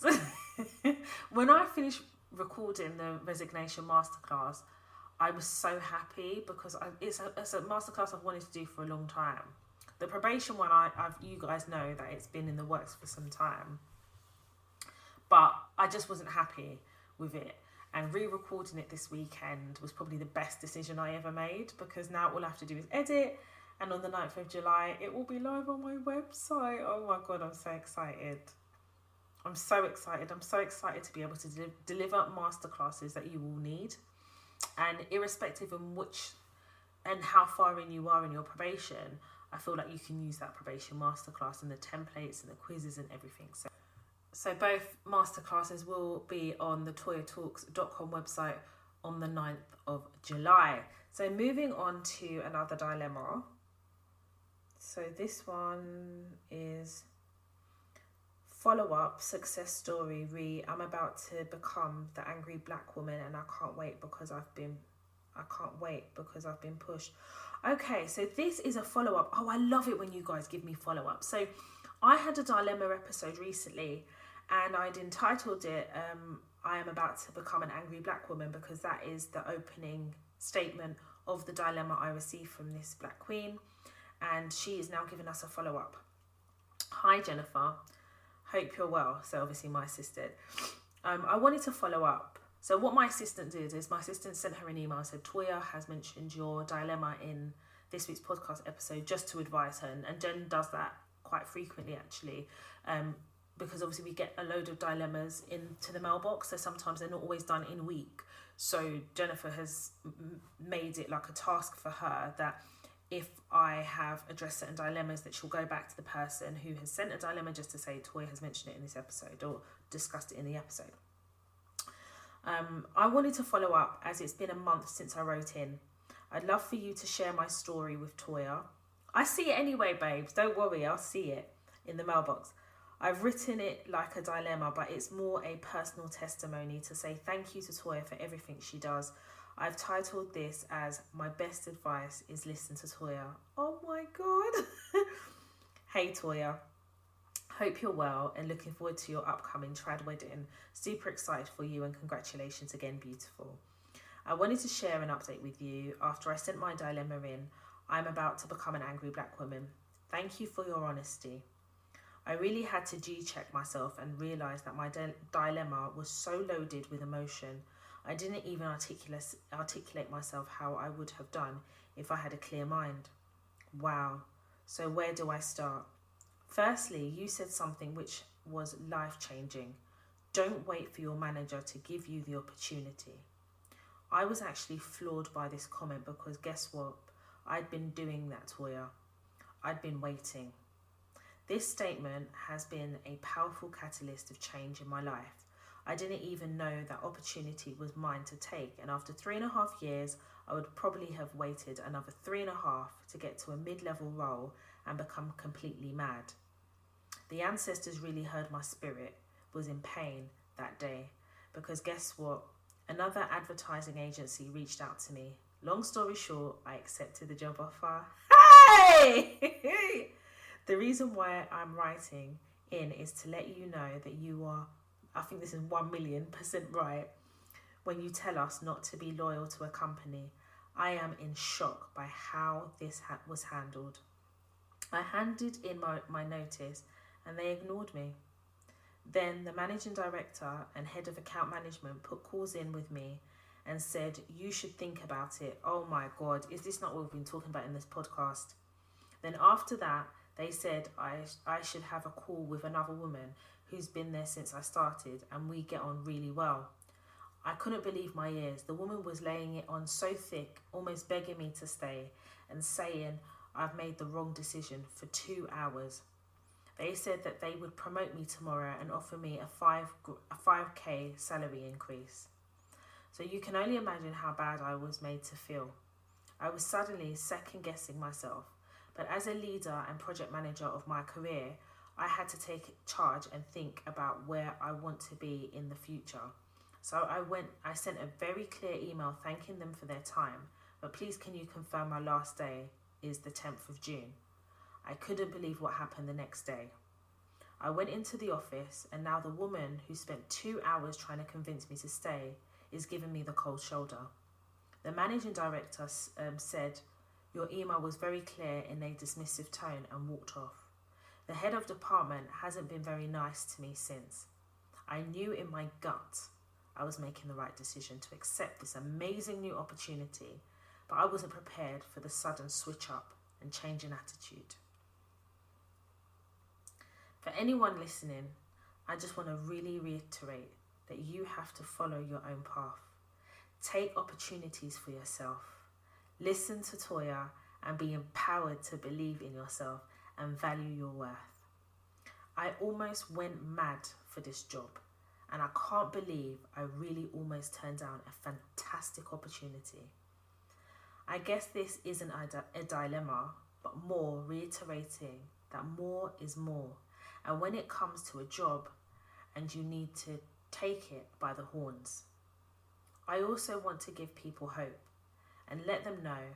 When I finished recording the resignation masterclass, I was so happy because it's a masterclass I've wanted to do for a long time. The probation one, you guys know that it's been in the works for some time, but I just wasn't happy with it. And re-recording it this weekend was probably the best decision I ever made, because now all I have to do is edit, and on the 9th of July it will be live on my website. Oh my god, I'm so excited. I'm so excited to be able to deliver masterclasses that you will need, and irrespective of which and how far in you are in your probation, I feel like you can use that probation masterclass and the templates and the quizzes and everything. So both masterclasses will be on the toyatalks.com website on the 9th of July. So moving on to another dilemma. So this one is follow-up success story. I'm about to become the angry black woman, and I can't wait because I've been pushed. Okay, so this is a follow-up. Oh, I love it when you guys give me follow-up. So I had a dilemma episode recently, and I'd entitled it, I am about to become an angry black woman, because that is the opening statement of the dilemma I received from this black queen. And she is now giving us a follow-up. Hi, Jennifer. Hope you're well. So obviously my assistant. I wanted to follow up. So what my assistant did is my assistant sent her an email and said, Toya has mentioned your dilemma in this week's podcast episode, just to advise her. And Jen does that quite frequently, actually. Because obviously we get a load of dilemmas into the mailbox, so sometimes they're not always done in a week. So Jennifer has made it like a task for her that if I have addressed certain dilemmas, that she'll go back to the person who has sent a dilemma just to say Toya has mentioned it in this episode or discussed it in the episode. I wanted to follow up as it's been a month since I wrote in. I'd love for you to share my story with Toya. I see it anyway, babes. Don't worry, I'll see it in the mailbox. I've written it like a dilemma, but it's more a personal testimony to say thank you to Toya for everything she does. I've titled this as My Best Advice is Listen to Toya. Oh my god. Hey Toya. Hope you're well and looking forward to your upcoming trad wedding. Super excited for you and congratulations again, beautiful. I wanted to share an update with you after I sent my dilemma in. I'm about to become an angry black woman. Thank you for your honesty. I really had to G-check myself and realise that my dilemma was so loaded with emotion. I didn't even articulate myself how I would have done if I had a clear mind. Wow. So where do I start? Firstly, you said something which was life-changing. Don't wait for your manager to give you the opportunity. I was actually floored by this comment because guess what? I'd been doing that, Toya. I'd been waiting. This statement has been a powerful catalyst of change in my life. I didn't even know that opportunity was mine to take, and after 3.5 years, I would probably have waited another 3.5 to get to a mid-level role and become completely mad. The ancestors really heard my spirit, was in pain that day, because guess what? Another advertising agency reached out to me. Long story short, I accepted the job offer. Hey! The reason why I'm writing in is to let you know that you are, I think this is 1,000,000% right, when you tell us not to be loyal to a company. I am in shock by how this was handled. I handed in my notice and they ignored me. Then the managing director and head of account management put calls in with me and said, you should think about it. Oh my God, is this not what we've been talking about in this podcast? Then after that, they said I should have a call with another woman who's been there since I started and we get on really well. I couldn't believe my ears. The woman was laying it on so thick, almost begging me to stay and saying I've made the wrong decision for 2 hours. They said that they would promote me tomorrow and offer me a 5k salary increase. So you can only imagine how bad I was made to feel. I was suddenly second guessing myself. But as a leader and project manager of my career, I had to take charge and think about where I want to be in the future. So I sent a very clear email thanking them for their time, but please can you confirm my last day is the 10th of June. I couldn't believe what happened the next day. I went into the office and now the woman who spent 2 hours trying to convince me to stay is giving me the cold shoulder. The managing director said, your email was very clear in a dismissive tone and walked off. The head of department hasn't been very nice to me since. I knew in my gut I was making the right decision to accept this amazing new opportunity, but I wasn't prepared for the sudden switch up and change in attitude. For anyone listening, I just want to really reiterate that you have to follow your own path. Take opportunities for yourself. Listen to Toya and be empowered to believe in yourself and value your worth. I almost went mad for this job, and I can't believe I really almost turned down a fantastic opportunity. I guess this isn't a dilemma, but more reiterating that more is more. And when it comes to a job and you need to take it by the horns. I also want to give people hope and let them know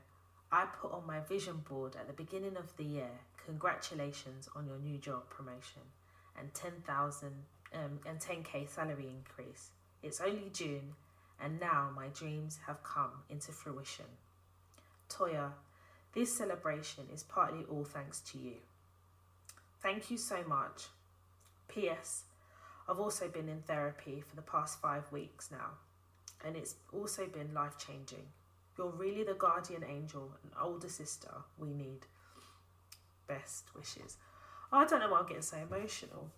I put on my vision board at the beginning of the year, congratulations on your new job promotion and 10k salary increase. It's only June and now my dreams have come into fruition. Toya, this celebration is partly all thanks to you. Thank you so much. P.S. I've also been in therapy for the past 5 weeks now, and it's also been life-changing. You're really the guardian angel and older sister we need. Best wishes. I don't know why I'm getting so emotional,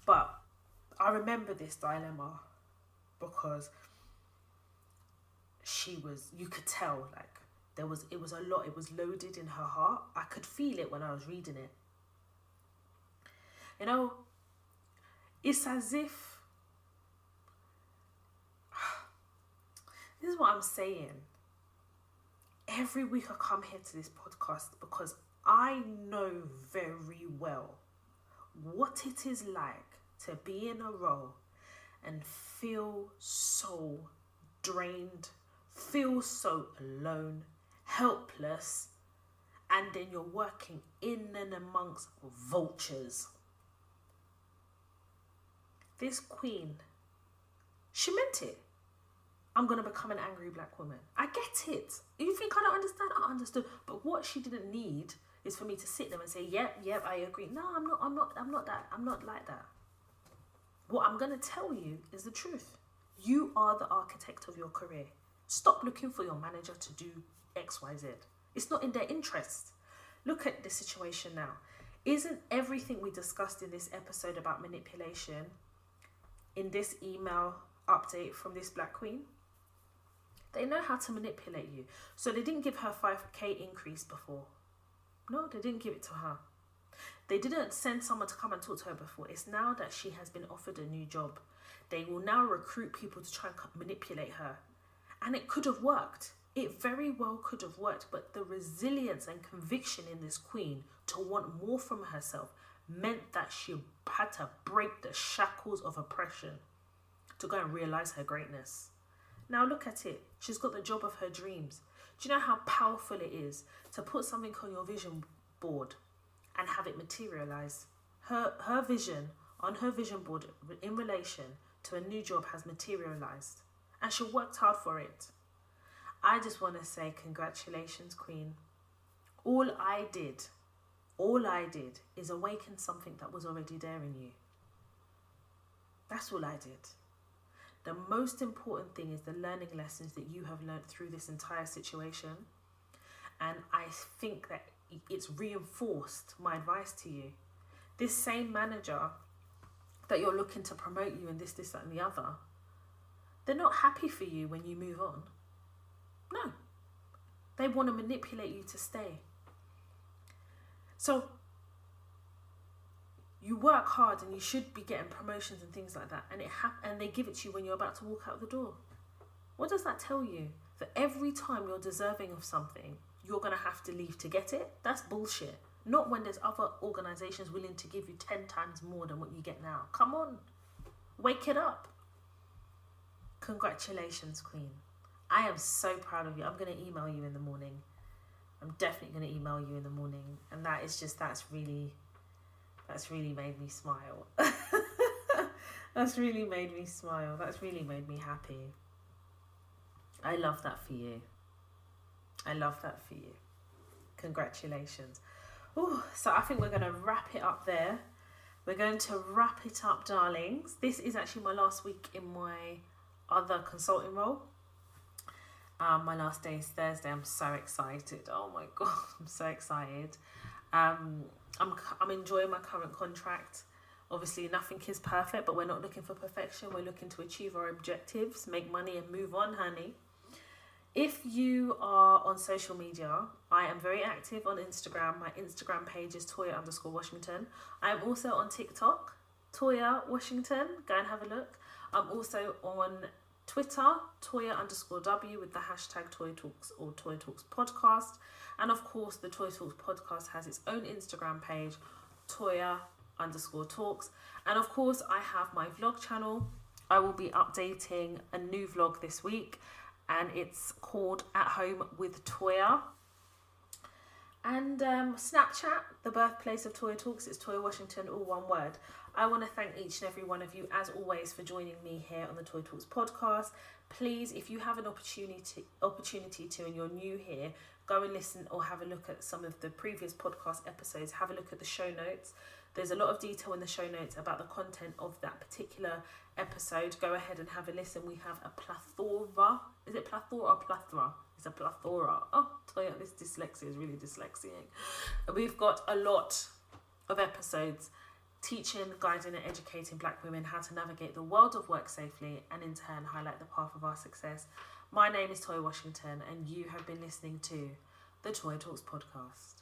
but I remember this dilemma because you could tell, like, it was a lot, it was loaded in her heart. I could feel it when I was reading it. You know, it's as if, this is what I'm saying. Every week I come here to this podcast because I know very well what it is like to be in a role and feel so drained, feel so alone, helpless, and then you're working in and amongst vultures. This queen, she meant it. I'm going to become an angry black woman. I get it. You think I don't understand? I understood. But what she didn't need is for me to sit there and say, yep, I agree. No, I'm not that. I'm not like that. What I'm going to tell you is the truth. You are the architect of your career. Stop looking for your manager to do X, Y, Z. It's not in their interest. Look at the situation now. Isn't everything we discussed in this episode about manipulation in this email update from this black queen? They know how to manipulate you. So they didn't give her 5k increase before. No, they didn't give it to her. They didn't send someone to come and talk to her before. It's now that she has been offered a new job. They will now recruit people to try and manipulate her. And it could have worked. It very well could have worked. But the resilience and conviction in this queen to want more from herself meant that she had to break the shackles of oppression to go and realize her greatness. Now look at it. She's got the job of her dreams. Do you know how powerful it is to put something on your vision board and have it materialize? Her vision on her vision board in relation to a new job has materialized, and she worked hard for it. I just want to say congratulations, Queen. All I did is awaken something that was already there in you. That's all I did. The most important thing is the learning lessons that you have learned through this entire situation. And I think that it's reinforced my advice to you. This same manager that you're looking to promote you in this, that, and the other, they're not happy for you when you move on. No. They want to manipulate you to stay. So you work hard and you should be getting promotions and things like that, and they give it to you when you're about to walk out the door. What does that tell you? That every time you're deserving of something, you're going to have to leave to get it? That's bullshit. Not when there's other organisations willing to give you 10 times more than what you get now. Come on. Wake it up. Congratulations, Queen. I am so proud of you. I'm going to email you in the morning. I'm definitely going to email you in the morning. And that's really made me smile. That's really made me smile. That's really made me happy. I love that for you. I love that for you. Congratulations. Ooh, so I think we're going to wrap it up there. We're going to wrap it up, darlings. This is actually my last week in my other consulting role. My last day is Thursday. I'm so excited. Oh my God, I'm so excited. I'm enjoying my current contract. Obviously, nothing is perfect, but we're not looking for perfection. We're looking to achieve our objectives, make money and move on, honey. If you are on social media, I am very active on Instagram. My Instagram page is Toya_Washington. I am also on TikTok, Toya Washington. Go and have a look. I'm also on Twitter, Toya_W with the hashtag Toy Talks or Toy Talks Podcast. And of course, the Toy Talks Podcast has its own Instagram page, Toya_Talks. And of course, I have my vlog channel. I will be updating a new vlog this week, and it's called At Home with Toya. And Snapchat, the birthplace of Toya Talks, it's Toya Washington, all one word. I want to thank each and every one of you, as always, for joining me here on the Toy Talks podcast. Please, if you have an opportunity to, and you're new here, go and listen or have a look at some of the previous podcast episodes. Have a look at the show notes. There's a lot of detail in the show notes about the content of that particular episode. Go ahead and have a listen. We have a plethora. Is it plethora or plethora? It's a plethora. Oh, Toya, this dyslexia is really dyslexiaing. We've got a lot of episodes teaching, guiding and educating Black women how to navigate the world of work safely and in turn highlight the path of our success. My name is Toya Washington and you have been listening to the Toya Talks podcast.